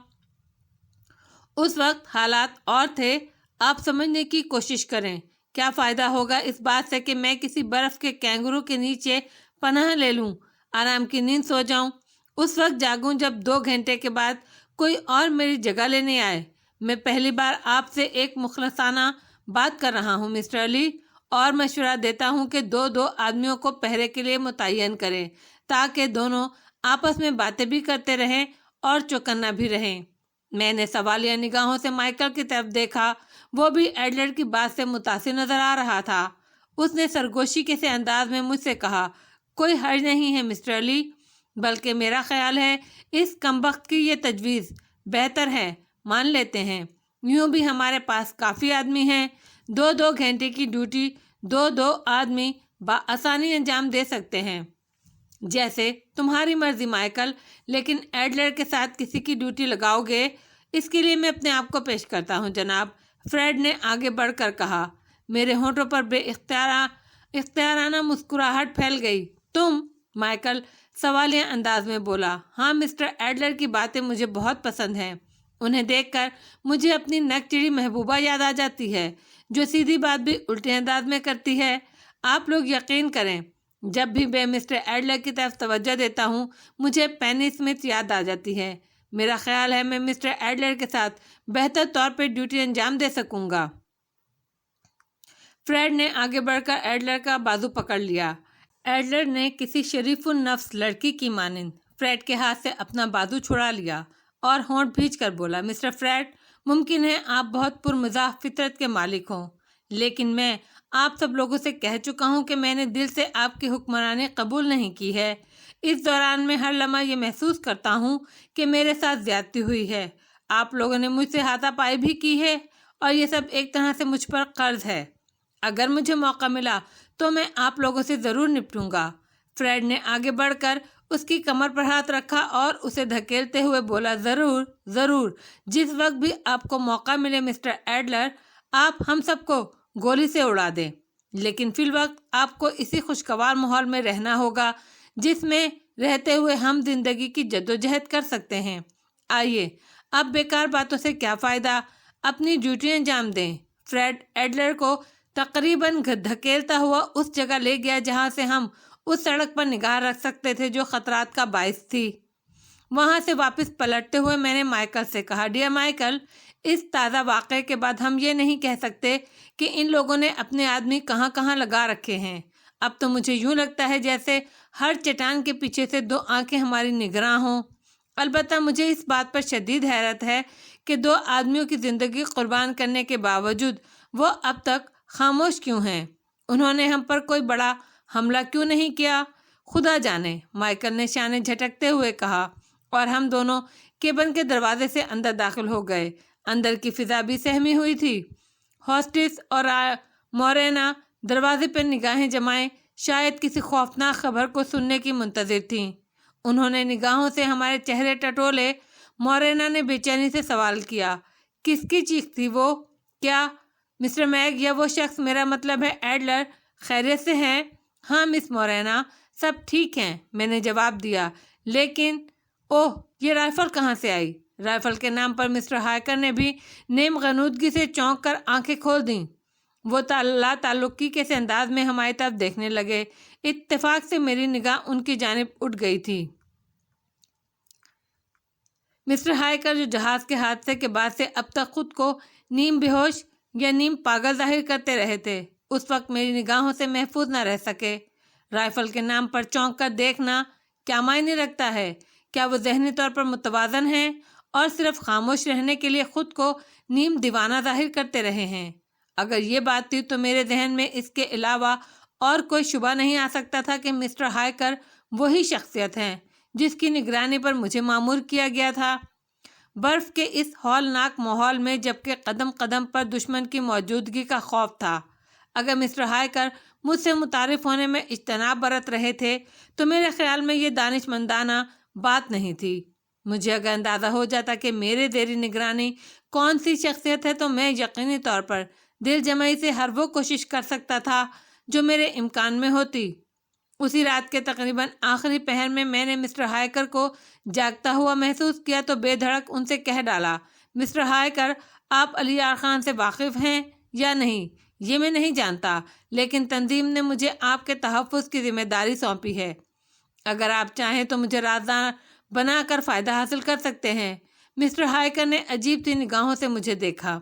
اس وقت حالات اور تھے. آپ سمجھنے کی کوشش کریں. کیا فائدہ ہوگا اس بات سے کہ میں کسی برف کے کینگرو کے نیچے پناہ لے لوں، آرام کی نیند سو جاؤں، اس وقت جاگوں جب 2 گھنٹے کے بعد کوئی اور میری جگہ لینے آئے. میں پہلی بار آپ سے ایک مخلصانہ بات کر رہا ہوں مسٹر علی، اور مشورہ دیتا ہوں کہ 2 آدمیوں کو پہرے کے لیے متعین کریں تاکہ دونوں آپس میں باتیں بھی کرتے رہیں اور چوکنا بھی رہیں. میں نے سوالیہ نگاہوں سے مائیکل کی طرف دیکھا. وہ بھی ایڈلر کی بات سے متاثر نظر آ رہا تھا. اس نے سرگوشی کے سے انداز میں مجھ سے کہا. کوئی حرج نہیں ہے مسٹر علی، بلکہ میرا خیال ہے اس کمبخت کی یہ تجویز بہتر ہے. مان لیتے ہیں. یوں بھی ہمارے پاس کافی آدمی ہیں. 2 گھنٹے کی ڈیوٹی 2 آدمی بآسانی انجام دے سکتے ہیں. جیسے تمہاری مرضی مائیکل، لیکن ایڈلر کے ساتھ کسی کی ڈیوٹی لگاؤ گے اس کے لیے میں اپنے آپ کو پیش کرتا ہوں جناب، فریڈ نے آگے بڑھ کر کہا۔ میرے ہونٹوں پر بے اختیارانہ مسکراہٹ پھیل گئی۔ تم؟ مائیکل سوالیہ انداز میں بولا۔ ہاں، مسٹر ایڈلر کی باتیں مجھے بہت پسند ہیں۔ انہیں دیکھ کر مجھے اپنی نک چڑی محبوبہ یاد آ جاتی ہے، جو سیدھی بات بھی الٹے انداز میں کرتی ہے۔ آپ لوگ یقین کریں، جب بھی میں مسٹر ایڈلر کی طرف توجہ دیتا ہوں، مجھے پینی اسمتھ یاد آ جاتی ہے۔ میرا خیال ہے میں مسٹر ایڈلر کے ساتھ بہتر طور پہ ڈیوٹی انجام دے سکوں گا۔ فریڈ نے آگے بڑھ کر ایڈلر کا بازو پکڑ لیا۔ ایڈلر نے کسی شریف النفس لڑکی کی مانند فریڈ کے ہاتھ سے اپنا بازو چھڑا لیا اور ہونٹ بھینچ کر بولا، مسٹر فریڈ، ممکن ہے آپ بہت پرمزاح فطرت کے مالک ہوں، لیکن میں آپ سب لوگوں سے کہہ چکا ہوں کہ میں نے دل سے آپ کی حکمرانی قبول نہیں کی ہے۔ اس دوران میں ہر لمحہ یہ محسوس کرتا ہوں کہ میرے ساتھ زیادتی ہوئی ہے۔ آپ لوگوں نے مجھ سے ہاتھا پائی بھی کی ہے، اور یہ سب ایک طرح سے مجھ پر قرض ہے۔ اگر مجھے موقع ملا تو میں آپ لوگوں سے ضرور نپٹوں گا۔ فریڈ نے آگے بڑھ کر اس کی کمر پر ہاتھ رکھا اور اسے دھکیلتے ہوئے بولا، ضرور ضرور، جس وقت بھی آپ کو موقع ملے مسٹر ایڈلر، آپ ہم سب کو گولی سے اڑا دیں، لیکن فی الوقت آپ کو اسی خوشگوار ماحول میں رہنا ہوگا جس میں رہتے ہوئے ہم زندگی کی جدوجہد کر سکتے ہیں۔ آئیے، اب بیکار باتوں سے کیا فائدہ، اپنی ڈیوٹی انجام دیں۔ فریڈ ایڈلر کو تقریباً دھکیلتا ہوا اس جگہ لے گیا جہاں سے ہم اس سڑک پر نگاہ رکھ سکتے تھے جو خطرات کا باعث تھی۔ وہاں سے واپس پلٹتے ہوئے میں نے مائیکل سے کہا، ڈیئر مائیکل، اس تازہ واقعے کے بعد ہم یہ نہیں کہہ سکتے کہ ان لوگوں نے اپنے آدمی کہاں کہاں لگا رکھے ہیں۔ اب تو مجھے یوں لگتا ہے جیسے ہر چٹان کے پیچھے سے دو آنکھیں ہماری نگراں ہوں۔ البتہ مجھے اس بات پر شدید حیرت ہے کہ دو آدمیوں کی زندگی قربان کرنے کے باوجود وہ اب تک خاموش کیوں ہیں۔ انہوں نے ہم پر کوئی بڑا حملہ کیوں نہیں کیا؟ خدا جانے، مائیکل نے شانے جھٹکتے ہوئے کہا، اور ہم دونوں کیبن کے دروازے سے اندر داخل ہو گئے۔ اندر کی فضا بھی سہمی ہوئی تھی۔ ہوسٹس اور مورینا دروازے پر نگاہیں جمائے شاید کسی خوفناک خبر کو سننے کی منتظر تھیں۔ انہوں نے نگاہوں سے ہمارے چہرے ٹٹولے۔ مورینا نے بے چینی سے سوال کیا، کس کی چیخ تھی وہ؟ کیا مسٹر میگ یا وہ شخص، میرا مطلب ہے ایڈلر، خیریت سے ہیں؟ ہاں مس مورینا، سب ٹھیک ہیں، میں نے جواب دیا، لیکن اوہ، یہ رائفل کہاں سے آئی؟ رائفل کے نام پر مسٹر ہائیکر نے بھی نیم غنودگی سے چونک کر آنکھیں کھول دیں۔ وہ لا تعلقی کے سے انداز میں ہماری طرف دیکھنے لگے۔ اتفاق سے میری نگاہ ان کی جانب اٹھ گئی تھی۔ مسٹر ہائیکر، جو جہاز کے حادثے کے بعد سے اب تک خود کو نیم بے ہوش یا نیم پاگل ظاہر کرتے رہے تھے، اس وقت میری نگاہوں سے محفوظ نہ رہ سکے۔ رائفل کے نام پر چونک کر دیکھنا کیا معنی رکھتا ہے؟ کیا وہ ذہنی طور پر متوازن ہیں اور صرف خاموش رہنے کے لیے خود کو نیم دیوانہ ظاہر کرتے رہے ہیں؟ اگر یہ بات تھی تو میرے ذہن میں اس کے علاوہ اور کوئی شبہ نہیں آ سکتا تھا کہ مسٹر ہائیکر وہی شخصیت ہیں جس کی نگرانی پر مجھے مامور کیا گیا تھا۔ برف کے اس ہولناک ماحول میں جبکہ قدم قدم پر دشمن کی موجودگی کا خوف تھا، اگر مسٹر ہائیکر مجھ سے متعارف ہونے میں اجتناب برت رہے تھے تو میرے خیال میں یہ دانشمندانہ بات نہیں تھی۔ مجھے اگر اندازہ ہو جاتا کہ میرے زیر نگرانی کون سی شخصیت ہے تو میں یقینی طور پر دل جمعی سے ہر وہ کوشش کر سکتا تھا جو میرے امکان میں ہوتی۔ اسی رات کے تقریباً آخری پہر میں نے مسٹر ہائیکر کو جاگتا ہوا محسوس کیا تو بے دھڑک ان سے کہہ ڈالا، مسٹر ہائیکر، آپ علی یار خان سے واقف ہیں یا نہیں یہ میں نہیں جانتا، لیکن تنظیم نے مجھے آپ کے تحفظ کی ذمہ داری سونپی ہے۔ اگر آپ چاہیں تو مجھے رازدار بنا کر فائدہ حاصل کر سکتے ہیں۔ مسٹر ہائیکر نے عجیب سی نگاہوں سے مجھے دیکھا۔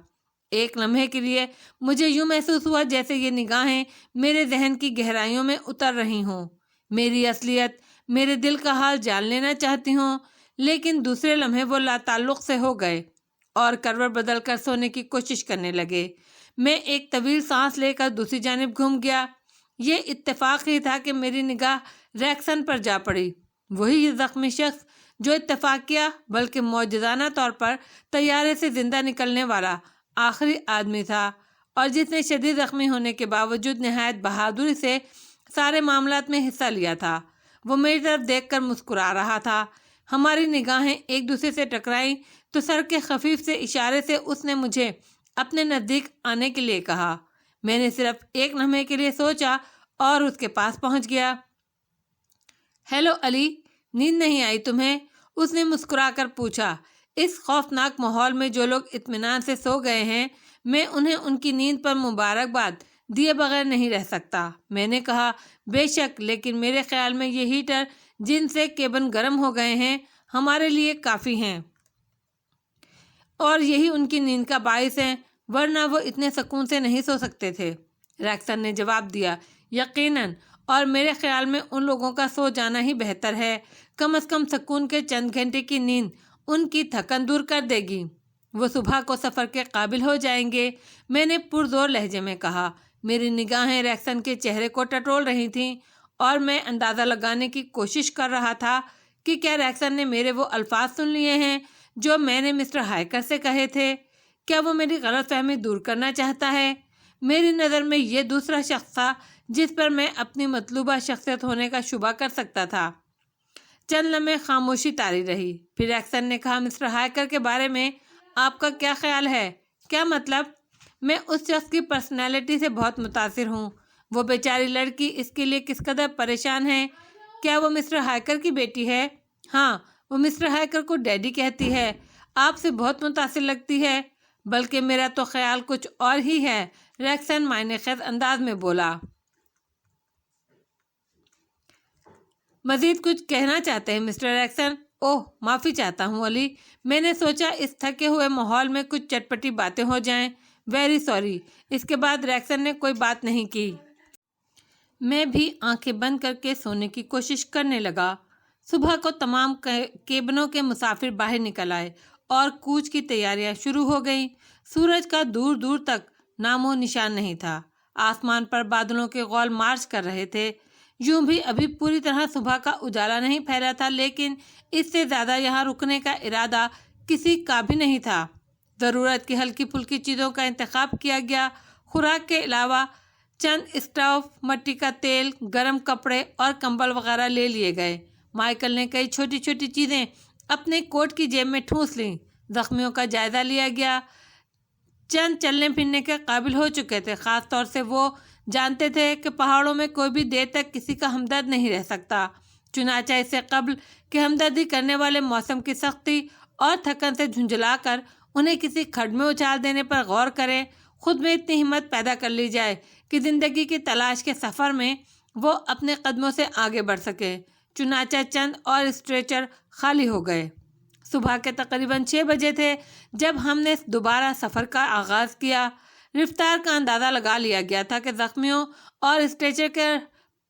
ایک لمحے کے لیے مجھے یوں محسوس ہوا جیسے یہ نگاہیں میرے ذہن کی گہرائیوں میں اتر رہی ہوں، میری اصلیت، میرے دل کا حال جان لینا چاہتی ہوں، لیکن دوسرے لمحے وہ لا تعلق سے ہو گئے اور کروٹ بدل کر سونے کی کوشش کرنے لگے۔ میں ایک طویل سانس لے کر دوسری جانب گھوم گیا۔ یہ اتفاق ہی تھا کہ میری نگاہ ریکسن پر جا پڑی، وہی زخمی شخص جو اتفاقیہ بلکہ معجزانہ طور پر طیارے سے زندہ نکلنے والا آخری آدمی تھا، اور جس نے شدید زخمی ہونے کے باوجود نہایت بہادری سے سارے معاملات میں حصہ لیا تھا۔ وہ میری طرف دیکھ کر مسکرا رہا تھا۔ ہماری نگاہیں ایک دوسرے سے ٹکرائیں تو سر کے خفیف سے اشارے سے اس نے مجھے اپنے نزدیک آنے کے لیے کہا۔ میں نے صرف ایک لمحے کے لیے سوچا اور اس کے پاس پہنچ گیا۔ ہیلو علی، نیند نہیں آئی تمہیں؟ اس نے مسکرا کر پوچھا۔ اس خوفناک ماحول میں جو لوگ اطمینان سے سو گئے ہیں، میں انہیں ان کی نیند پر مبارکباد دیے بغیر نہیں رہ سکتا۔ میں نے کہا، بے شک، لیکن میرے خیال میں یہ ہیٹر جن سے کیبن گرم ہو گئے ہیں ہمارے لیے کافی ہیں، اور یہی ان کی نیند کا باعث ہے، ورنہ وہ اتنے سکون سے نہیں سو سکتے تھے۔ ریکسن نے جواب دیا، یقیناً، اور میرے خیال میں ان لوگوں کا سو جانا ہی بہتر ہے۔ کم از کم سکون کے چند گھنٹے کی نیند ان کی تھکن دور کر دے گی۔ وہ صبح کو سفر کے قابل ہو جائیں گے، میں نے پرزور لہجے میں کہا۔ میری نگاہیں ریکسن کے چہرے کو ٹٹول رہی تھیں اور میں اندازہ لگانے کی کوشش کر رہا تھا کہ کیا ریکسن نے میرے وہ الفاظ سن لیے ہیں جو میں نے مسٹر ہائیکر سے کہے تھے۔ کیا وہ میری غلط فہمی دور کرنا چاہتا ہے؟ میری نظر میں یہ دوسرا شخص تھا جس پر میں اپنی مطلوبہ شخصیت ہونے کا شبہ کر سکتا تھا۔ چند لمحے خاموشی طاری رہی، پھر ریکسن نے کہا، مسٹر ہائیکر کے بارے میں آپ کا کیا خیال ہے؟ کیا مطلب؟ میں اس شخص کی پرسنالٹی سے بہت متاثر ہوں۔ وہ بیچاری لڑکی اس کے لیے کس قدر پریشان ہے۔ کیا وہ مسٹر ہائیکر کی بیٹی ہے؟ ہاں، وہ مسٹر ہائیکر کو ڈیڈی کہتی ہے۔ آپ سے بہت متاثر لگتی ہے۔ بلکہ میرا تو خیال کچھ اور ہی ہے، ریکسن معنی خیز انداز میں بولا۔ مزید کچھ کہنا چاہتے ہیں مسٹر ریکسن؟ اوہ، معافی چاہتا ہوں علی، میں نے سوچا اس تھکے ہوئے ماحول میں کچھ چٹپٹی باتیں ہو جائیں۔ Very sorry. اس کے بعد ریکسن نے کوئی بات نہیں کی۔ میں بھی آنکھیں بند کر کے سونے کی کوشش کرنے لگا۔ صبح کو تمام کیبنوں کے مسافر باہر نکل آئے اور کوچ کی تیاریاں شروع ہو گئیں۔ سورج کا دور دور تک نام و نشان نہیں تھا۔ آسمان پر بادلوں کے غول مارچ کر رہے تھے۔ یوں بھی ابھی پوری طرح صبح کا اجالا نہیں پھیلا تھا، لیکن اس سے زیادہ یہاں رکنے کا ارادہ کسی کا بھی نہیں تھا۔ ضرورت کی ہلکی پھلکی چیزوں کا انتخاب کیا گیا۔ خوراک کے علاوہ چند اسٹوو، مٹی کا تیل، گرم کپڑے اور کمبل وغیرہ لے لیے گئے۔ مائیکل نے کئی چھوٹی چھوٹی چیزیں اپنے کوٹ کی جیب میں ٹھونس لیں۔ زخمیوں کا جائزہ لیا گیا۔ چند چلنے پھرنے کے قابل ہو چکے تھے، خاص طور سے وہ جانتے تھے کہ پہاڑوں میں کوئی بھی دیر تک کسی کا ہمدرد نہیں رہ سکتا۔ چنانچہ اس سے قبل کہ ہمدردی کرنے والے موسم کی سختی اور تھکن سے جھنجھلا کر انہیں کسی کھڈ میں اچھال دینے پر غور کریں، خود میں اتنی ہمت پیدا کر لی جائے کہ زندگی کی تلاش کے سفر میں وہ اپنے قدموں سے آگے بڑھ سکے۔ چنانچہ چند اور اسٹریچر خالی ہو گئے۔ صبح کے تقریباً 6 بجے تھے جب ہم نے دوبارہ سفر کا آغاز کیا۔ رفتار کا اندازہ لگا لیا گیا تھا کہ زخمیوں اور اسٹریچر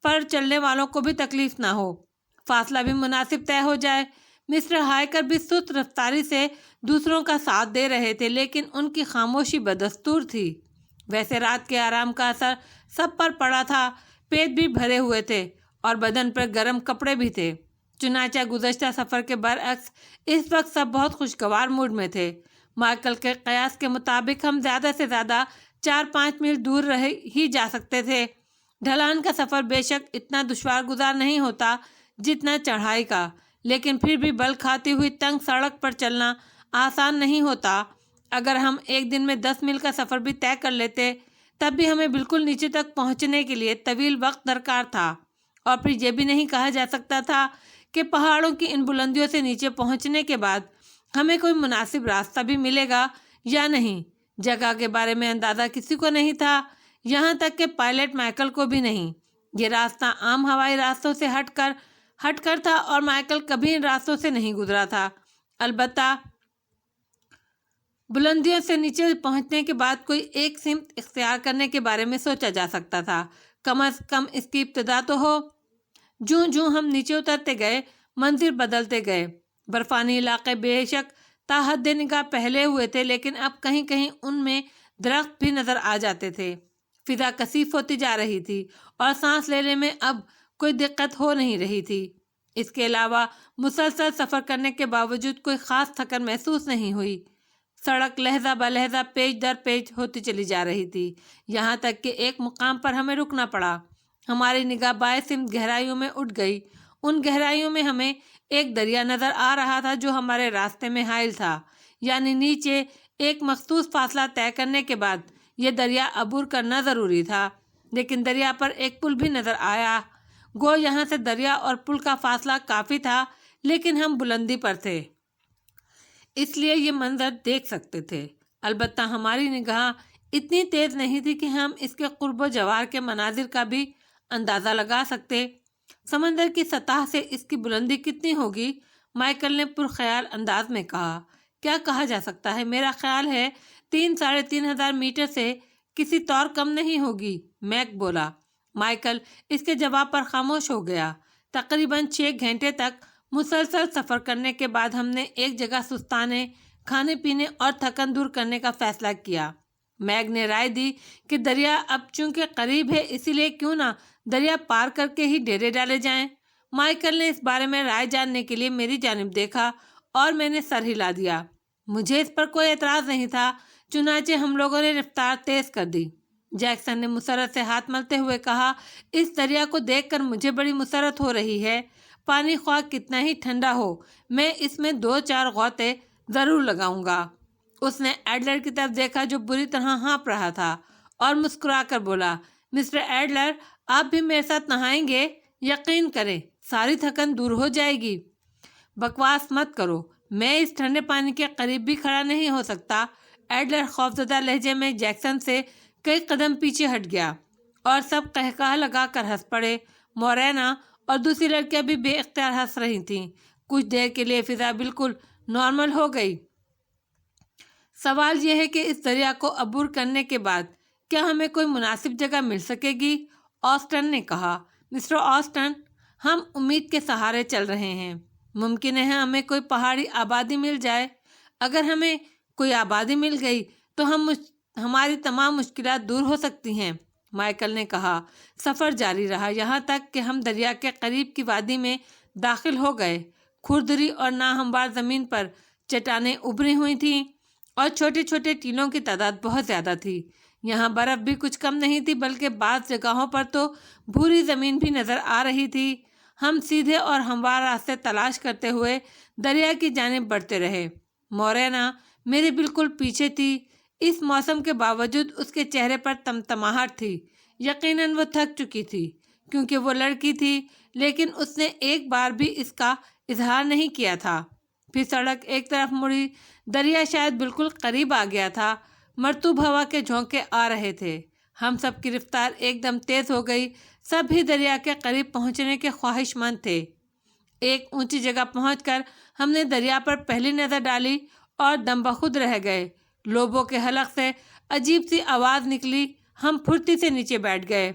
پر چلنے والوں کو بھی تکلیف نہ ہو، فاصلہ بھی مناسب طے ہو جائے۔ مسٹر ہائیکر بھی سست رفتاری سے دوسروں کا ساتھ دے رہے تھے، لیکن ان کی خاموشی بدستور تھی۔ ویسے رات کے آرام کا اثر سب پر پڑا تھا۔ پیٹ بھی بھرے ہوئے تھے اور بدن پر گرم کپڑے بھی تھے۔ چنانچہ گزشتہ سفر کے برعکس اس وقت سب بہت خوشگوار موڈ میں تھے۔ مائیکل کے قیاس کے مطابق ہم زیادہ سے زیادہ 4-5 میل دور رہ ہی جا سکتے تھے۔ ڈھلان کا سفر بے شک اتنا دشوار گزار نہیں ہوتا جتنا چڑھائی کا، لیکن پھر بھی بل کھاتی ہوئی تنگ سڑک پر چلنا آسان نہیں ہوتا۔ اگر ہم ایک دن میں 10 میل کا سفر بھی طے کر لیتے، تب بھی ہمیں بالکل نیچے تک پہنچنے کے لیے طویل وقت درکار تھا، اور پھر یہ بھی نہیں کہا جا سکتا تھا کہ پہاڑوں کی ان بلندیوں سے نیچے پہنچنے کے بعد ہمیں کوئی مناسب راستہ بھی ملے گا یا نہیں۔ جگہ کے بارے میں اندازہ کسی کو نہیں تھا، یہاں تک کہ پائلٹ مائیکل کو بھی نہیں۔ یہ راستہ عام ہوائی راستوں سے ہٹ کر تھا اور مائیکل کبھی ان راستوں سے نہیں گزرا تھا۔ البتہ بلندیوں سے نیچے پہنچنے کے بعد کوئی ایک سمت اختیار کرنے کے بارے میں سوچا جا سکتا تھا، کم از کم اس کی ابتدا تو ہو۔ جوں جوں ہم نیچے اترتے گئے، منظر بدلتے گئے۔ برفانی علاقے بے شک تا حد نگاہ پھیلے ہوئے تھے، لیکن اب کہیں کہیں ان میں درخت بھی نظر آ جاتے تھے۔ فضا کثیف ہوتی جا رہی تھی اور سانس لینے میں اب کوئی دقت ہو نہیں رہی تھی۔ اس کے علاوہ مسلسل سفر کرنے کے باوجود کوئی خاص تھکن محسوس نہیں ہوئی۔ سڑک لہجہ بلہجہ پیچ در پیچ ہوتی چلی جا رہی تھی، یہاں تک کہ ایک مقام پر ہمیں رکنا پڑا۔ ہماری نگاہ بائیں سمت گہرائیوں میں اٹھ گئی۔ ان گہرائیوں میں ہمیں ایک دریا نظر آ رہا تھا جو ہمارے راستے میں حائل تھا، یعنی نیچے ایک مخصوص فاصلہ طے کرنے کے بعد یہ دریا عبور کرنا ضروری تھا۔ لیکن دریا پر ایک پل بھی نظر آیا۔ گو یہاں سے دریا اور پل کا فاصلہ کافی تھا، لیکن ہم بلندی پر تھے، اس لیے یہ منظر دیکھ سکتے تھے۔ البتہ ہماری نگاہ اتنی تیز نہیں تھی کہ ہم اس کے قرب و جوار کے مناظر کا بھی اندازہ لگا سکتے۔ سمندر کی سطح سے اس کی بلندی کتنی ہوگی؟ مائیکل نے پرخیال انداز میں کہا۔ کیا کہا جا سکتا ہے، میرا خیال ہے 3,500 میٹر سے کسی طور کم نہیں ہوگی، میک بولا۔ مائیکل اس کے جواب پر خاموش ہو گیا۔ تقریباً 6 گھنٹے تک مسلسل سفر کرنے کے بعد ہم نے ایک جگہ سستانے، کھانے پینے اور تھکن دور کرنے کا فیصلہ کیا۔ میگ نے رائے دی کہ دریا اب چونکہ قریب ہے، اسی لیے کیوں نہ دریا پار کر کے ہی ڈیرے ڈالے جائیں۔ مائیکل نے اس بارے میں رائے جاننے کے لیے میری جانب دیکھا اور میں نے سر ہلا دیا۔ مجھے اس پر کوئی اعتراض نہیں تھا، چنانچہ ہم لوگوں نے رفتار تیز کر دی۔ جیکسن نے مسرت سے ہاتھ ملتے ہوئے کہا، اس دریا کو دیکھ کر مجھے بڑی مسرت ہو رہی ہے۔ پانی خواہ کتنا ہی ٹھنڈا ہو، میں اس میں 2-4 غوطے ضرور لگاؤں گا۔ اس نے ایڈلر کی طرف دیکھا جو بری طرح ہانپ رہا تھا اور مسکرا کر بولا، مسٹر ایڈلر، آپ بھی میرے ساتھ نہائیں گے؟ یقین کریں ساری تھکن دور ہو جائے گی۔ بکواس مت کرو، میں اس ٹھنڈے پانی کے قریب بھی کھڑا نہیں ہو سکتا۔ ایڈلر خوفزدہ لہجے میں جیکسن سے کئی قدم پیچھے ہٹ گیا اور سب قہقہہ لگا کر ہنس پڑے۔ مورینا اور دوسری لڑکیاں بھی بے اختیار ہنس رہی تھیں۔ کچھ دیر کے لیے فضا بالکل نارمل ہو گئی۔ سوال یہ ہے کہ اس دریا کو عبور کرنے کے بعد کیا ہمیں کوئی مناسب جگہ مل سکے گی؟ آسٹن نے کہا۔ مسٹر آسٹن، ہم امید کے سہارے چل رہے ہیں۔ ممکن ہے ہمیں کوئی پہاڑی آبادی مل جائے۔ اگر ہمیں کوئی آبادی مل گئی تو ہماری تمام مشکلات دور ہو سکتی ہیں، مائیکل نے کہا۔ سفر جاری رہا یہاں تک کہ ہم دریا کے قریب کی وادی میں داخل ہو گئے۔ کھردری اور ناہموار زمین پر چٹانیں ابھری ہوئی تھیں اور چھوٹے چھوٹے ٹیلوں کی تعداد بہت زیادہ تھی۔ یہاں برف بھی کچھ کم نہیں تھی، بلکہ بعض جگہوں پر تو بھوری زمین بھی نظر آ رہی تھی۔ ہم سیدھے اور ہموار راستے تلاش کرتے ہوئے دریا کی جانب بڑھتے رہے۔ مورینا میرے بالکل پیچھے تھی۔ اس موسم کے باوجود اس کے چہرے پر تمتماہٹ تھی۔ یقیناً وہ تھک چکی تھی کیونکہ وہ لڑکی تھی، لیکن اس نے ایک بار بھی اس کا اظہار نہیں کیا تھا۔ پھر سڑک ایک طرف مڑی۔ دریا شاید بالکل قریب آ گیا تھا۔ مرطوب ہوا کے جھونکے آ رہے تھے۔ ہم سب کی رفتار ایک دم تیز ہو گئی۔ سب ہی دریا کے قریب پہنچنے کے خواہش مند تھے۔ ایک اونچی جگہ پہنچ کر ہم نے دریا پر پہلی نظر ڈالی اور دم بخود رہ گئے۔ لوبوں کے حلق سے عجیب سی آواز نکلی۔ ہم پھرتی سے نیچے بیٹھ گئے۔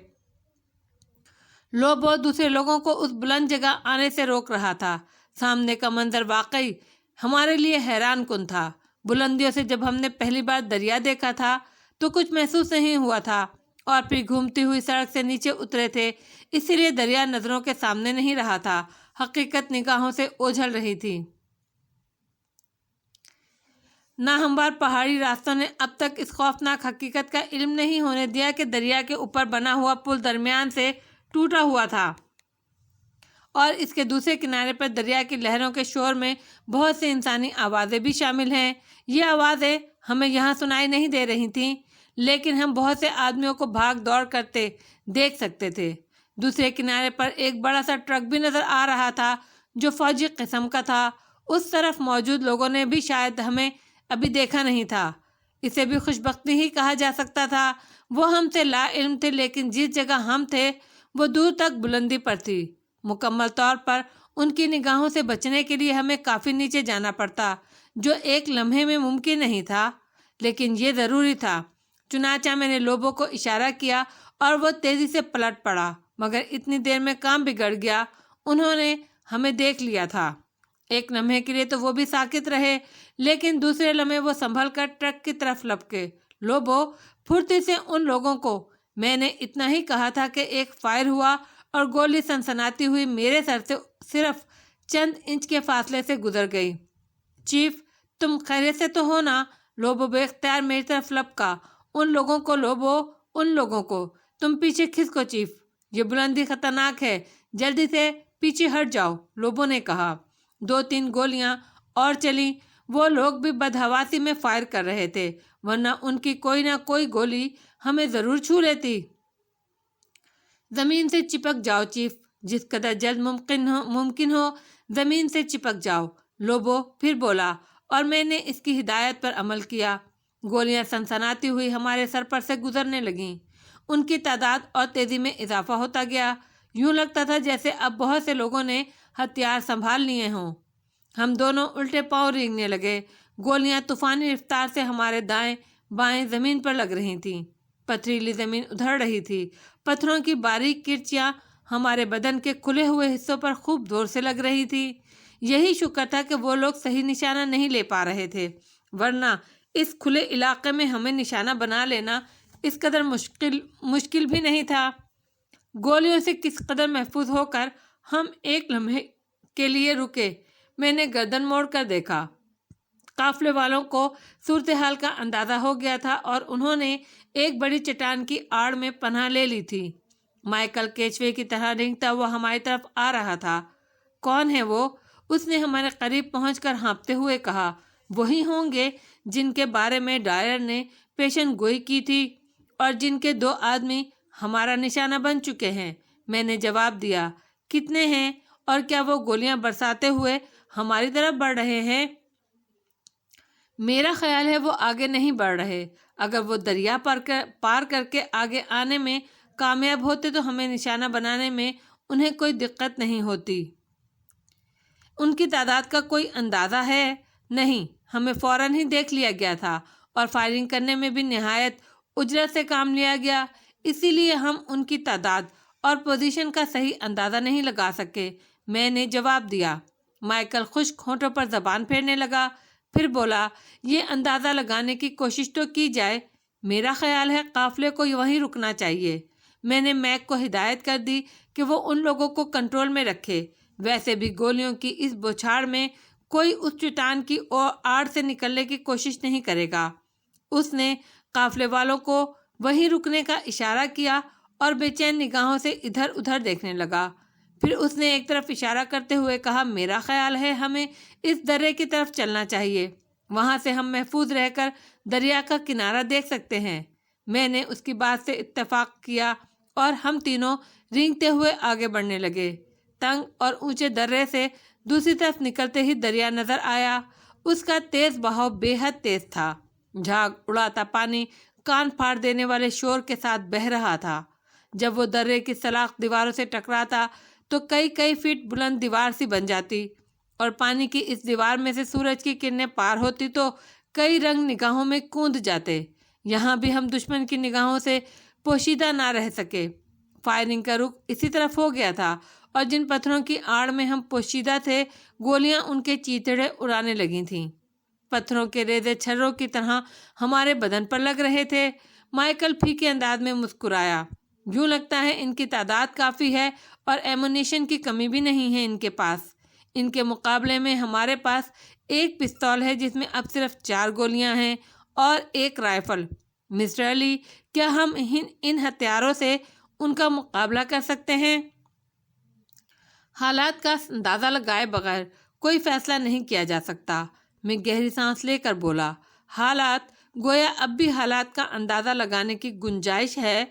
لوبو دوسرے لوگوں کو اس بلند جگہ آنے سے روک رہا تھا۔ سامنے کا منظر واقعی ہمارے لیے حیران کن تھا۔ بلندیوں سے جب ہم نے پہلی بار دریا دیکھا تھا تو کچھ محسوس نہیں ہوا تھا، اور پھر گھومتی ہوئی سڑک سے نیچے اترے تھے، اسی لیے دریا نظروں کے سامنے نہیں رہا تھا، حقیقت نگاہوں سے اوجھل رہی تھی۔ ناہموار پہاڑی راستوں نے اب تک اس خوفناک حقیقت کا علم نہیں ہونے دیا کہ دریا کے اوپر بنا ہوا پل درمیان سے ٹوٹا ہوا تھا اور اس کے دوسرے کنارے پر دریا کی لہروں کے شور میں بہت سی انسانی آوازیں بھی شامل ہیں۔ یہ آوازیں ہمیں یہاں سنائی نہیں دے رہی تھیں، لیکن ہم بہت سے آدمیوں کو بھاگ دوڑ کرتے دیکھ سکتے تھے۔ دوسرے کنارے پر ایک بڑا سا ٹرک بھی نظر آ رہا تھا جو فوجی قسم کا تھا۔ اس طرف موجود لوگوں نے بھی شاید ہمیں ابھی دیکھا نہیں تھا۔ اسے بھی خوش بختی ہی کہا جا سکتا تھا۔ وہ ہم سے لا علم تھے، لیکن جس جگہ ہم تھے وہ دور تک بلندی پر تھی۔ مکمل طور پر ان کی نگاہوں سے بچنے کے لیے ہمیں کافی نیچے جانا پڑتا، جو ایک لمحے میں ممکن نہیں تھا، لیکن یہ ضروری تھا۔ چنانچہ میں نے لوبو کو اشارہ کیا اور وہ تیزی سے پلٹ پڑا، مگر اتنی دیر میں کام بگڑ گیا۔ انہوں نے ہمیں دیکھ لیا تھا۔ ایک لمحے کے لیے تو وہ بھی ساکت رہے، لیکن دوسرے لمحے وہ سنبھل کر ٹرک کی طرف لپکے۔ لوبو، پھرتی سے ان لوگوں کو میں نے اتنا ہی کہا تھا کہ ایک فائر ہوا اور گولی سنسناتی ہوئی میرے سر سے صرف چند انچ کے فاصلے سے گزر گئی۔ چیف، تم خیریت سے تو ہو نا؟ لوبو بے اختیار میری طرف لپکا۔ ان لوگوں کو لوبو، ان لوگوں کو۔ تم پیچھے کھسکو چیف، یہ بلندی خطرناک ہے، جلدی سے پیچھے ہٹ جاؤ، لوبو نے کہا۔ 2-3 گولیاں اور چلیں۔ وہ لوگ بھی بدحواسی میں فائر کر رہے تھے، ورنہ ان کی کوئی نہ کوئی گولی ہمیں ضرور چھو لیتی۔ زمین سے چپک جاؤ چیف، جس قدر جلد ممکن ہو زمین سے چپک جاؤ، لوبو پھر بولا، اور میں نے اس کی ہدایت پر عمل کیا۔ گولیاں سنسناتی ہوئی ہمارے سر پر سے گزرنے لگیں۔ ان کی تعداد اور تیزی میں اضافہ ہوتا گیا، یوں لگتا تھا جیسے اب بہت سے لوگوں نے ہتھیار سنبھال لیے ہوں۔ ہم دونوں الٹے پاؤں رینگنے لگے۔ گولیاں طوفانی رفتار سے ہمارے دائیں بائیں زمین پر لگ رہی تھیں۔ پتھریلی زمین ادھڑ رہی تھی، پتھروں کی باریک کرچیاں ہمارے بدن کے کھلے ہوئے حصوں پر خوب زور سے لگ رہی تھی۔ یہی شکر تھا کہ وہ لوگ صحیح نشانہ نہیں لے پا رہے تھے، ورنہ اس کھلے علاقے میں ہمیں نشانہ بنا لینا اس قدر مشکل بھی نہیں تھا۔ گولیوں سے کس قدر محفوظ ہو کر ہم ایک لمحے کے لیے رکے۔ میں نے گردن موڑ کر دیکھا۔ قافلے والوں کو صورتحال کا اندازہ ہو گیا تھا اور انہوں نے ایک بڑی چٹان کی آڑ میں پناہ لے لی تھی۔ مائیکل کیچوے کی طرح رینگتا ہوا ہماری طرف آ رہا تھا۔ کون ہے وہ؟ اس نے ہمارے قریب پہنچ کر ہانپتے ہوئے کہا۔ وہی ہوں گے جن کے بارے میں ڈائر نے پیشن گوئی کی تھی اور جن کے 2 آدمی ہمارا نشانہ بن چکے ہیں، میں نے جواب دیا۔ کتنے ہیں اور کیا وہ گولیاں برساتے ہوئے ہماری طرف بڑھ رہے ہیں؟ میرا خیال ہے وہ آگے نہیں بڑھ رہے۔ اگر وہ دریا پار کر کے آگے آنے میں کامیاب ہوتے تو ہمیں نشانہ بنانے میں انہیں کوئی دقت نہیں ہوتی۔ ان کی تعداد کا کوئی اندازہ ہے؟ نہیں، ہمیں فوراً ہی دیکھ لیا گیا تھا اور فائرنگ کرنے میں بھی نہایت اجرت سے کام لیا گیا، اسی لیے ہم ان کی تعداد اور پوزیشن کا صحیح اندازہ نہیں لگا سکے، میں نے جواب دیا۔ مائیکل خشک ہونٹوں پر زبان پھیرنے لگا، پھر بولا، یہ اندازہ لگانے کی کوشش تو کی جائے۔ میرا خیال ہے قافلے کو وہیں رکنا چاہیے۔ میں نے میک کو ہدایت کر دی کہ وہ ان لوگوں کو کنٹرول میں رکھے۔ ویسے بھی گولیوں کی اس بوچھاڑ میں کوئی اس چٹان کی آڑ سے نکلنے کی کوشش نہیں کرے گا۔ اس نے قافلے والوں کو وہیں رکنے کا اشارہ کیا اور بے چین نگاہوں سے ادھر ادھر دیکھنے لگا۔ پھر اس نے ایک طرف اشارہ کرتے ہوئے کہا، میرا خیال ہے ہمیں اس درے کی طرف چلنا چاہیے، وہاں سے ہم محفوظ رہ کر دریا کا کنارہ دیکھ سکتے ہیں۔ میں نے اس کی بات سے اتفاق کیا اور ہم تینوں رینگتے ہوئے آگے بڑھنے لگے۔ تنگ اور اونچے درے سے دوسری طرف نکلتے ہی دریا نظر آیا۔ اس کا تیز بہاؤ بے حد تیز تھا۔ جھاگ اڑاتا پانی کان پھاڑ دینے والے شور کے ساتھ بہہ رہا تھا۔ جب وہ درے کی سلاخ دیواروں سے ٹکراتا تو کئی فٹ بلند دیوار سی بن جاتی، اور پانی کی اس دیوار میں سے سورج کی کرنیں پار ہوتی تو کئی رنگ نگاہوں میں کوند جاتے۔ یہاں بھی ہم دشمن کی نگاہوں سے پوشیدہ نہ رہ سکے۔ فائرنگ کا رخ اسی طرف ہو گیا تھا، اور جن پتھروں کی آڑ میں ہم پوشیدہ تھے، گولیاں ان کے چیتڑے اڑانے لگی تھیں۔ پتھروں کے ریزے چھروں کی طرح ہمارے بدن پر لگ رہے تھے۔ مائیکل پھیکے انداز میں مسکرایا۔ یوں لگتا ہے ان کی تعداد کافی ہے اور ایمونیشن کی کمی بھی نہیں ہے ان کے پاس۔ ان کے مقابلے میں ہمارے پاس ایک پستول ہے جس میں اب صرف 4 گولیاں ہیں اور ایک رائفل۔ مسٹر علی، کیا ہم ان ہتھیاروں سے ان کا مقابلہ کر سکتے ہیں؟ حالات کا اندازہ لگائے بغیر کوئی فیصلہ نہیں کیا جا سکتا، میں گہری سانس لے کر بولا۔ حالات؟ گویا اب بھی حالات کا اندازہ لگانے کی گنجائش ہے،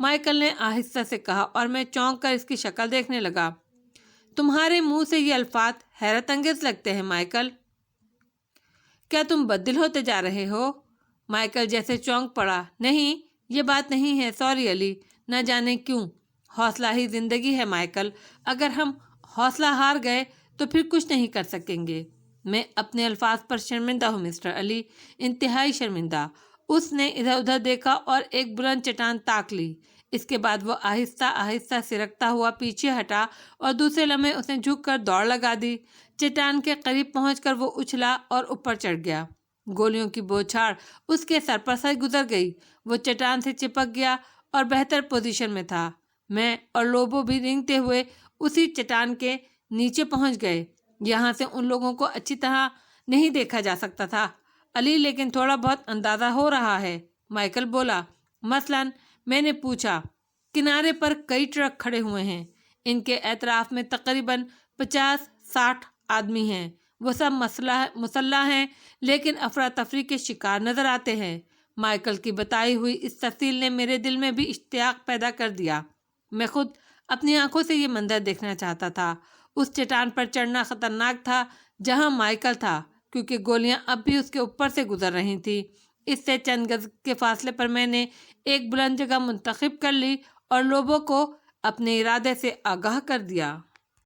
مائیکل نے آہستہ سے کہا، اور میں چونک کر اس کی شکل دیکھنے لگا۔ تمہارے منہ سے یہ الفاظ حیرت انگیز لگتے ہیں مائیکل۔ کیا تم بددل ہوتے جا رہے ہو؟ مائیکل جیسے چونک پڑا۔ نہیں، یہ بات نہیں ہے، سوری علی، نہ جانے کیوں۔ حوصلہ ہی زندگی ہے مائیکل، اگر ہم حوصلہ ہار گئے تو پھر کچھ نہیں کر سکیں گے۔ میں اپنے الفاظ پر شرمندہ ہوں مسٹر علی، انتہائی شرمندہ۔ اس نے ادھر ادھر دیکھا اور ایک بلند چٹان تاک لی۔ اس کے بعد وہ آہستہ آہستہ سرکتا ہوا پیچھے ہٹا اور دوسرے لمحے اس نے جھک کر دوڑ لگا دی۔ چٹان کے قریب پہنچ کر وہ اچھلا اور اوپر چڑھ گیا۔ گولیوں کی بوچھاڑ اس کے سر پر سے گزر گئی۔ وہ چٹان سے چپک گیا اور بہتر پوزیشن میں تھا۔ میں اور لوبو بھی رینگتے ہوئے اسی چٹان کے نیچے پہنچ گئے۔ یہاں سے ان لوگوں کو اچھی طرح نہیں دیکھا جا سکتا تھا علی، لیکن تھوڑا بہت اندازہ ہو رہا ہے، مائیکل بولا۔ مثلاً؟ میں نے پوچھا۔ کنارے پر کئی ٹرک کھڑے ہوئے ہیں، ان کے اطراف میں تقریباً 50-60 آدمی ہیں۔ وہ سب مسلح ہیں لیکن افراتفری کے شکار نظر آتے ہیں۔ مائیکل کی بتائی ہوئی اس تفصیل نے میرے دل میں بھی اشتیاق پیدا کر دیا۔ میں خود اپنی آنکھوں سے یہ منظر دیکھنا چاہتا تھا۔ اس چٹان پر چڑھنا خطرناک تھا جہاں مائیکل تھا، کیونکہ گولیاں اب بھی اس کے اوپر سے گزر رہی تھیں۔ اس سے چند گز کے فاصلے پر میں نے ایک بلند جگہ منتخب کر لی اور لوگوں کو اپنے ارادے سے آگاہ کر دیا۔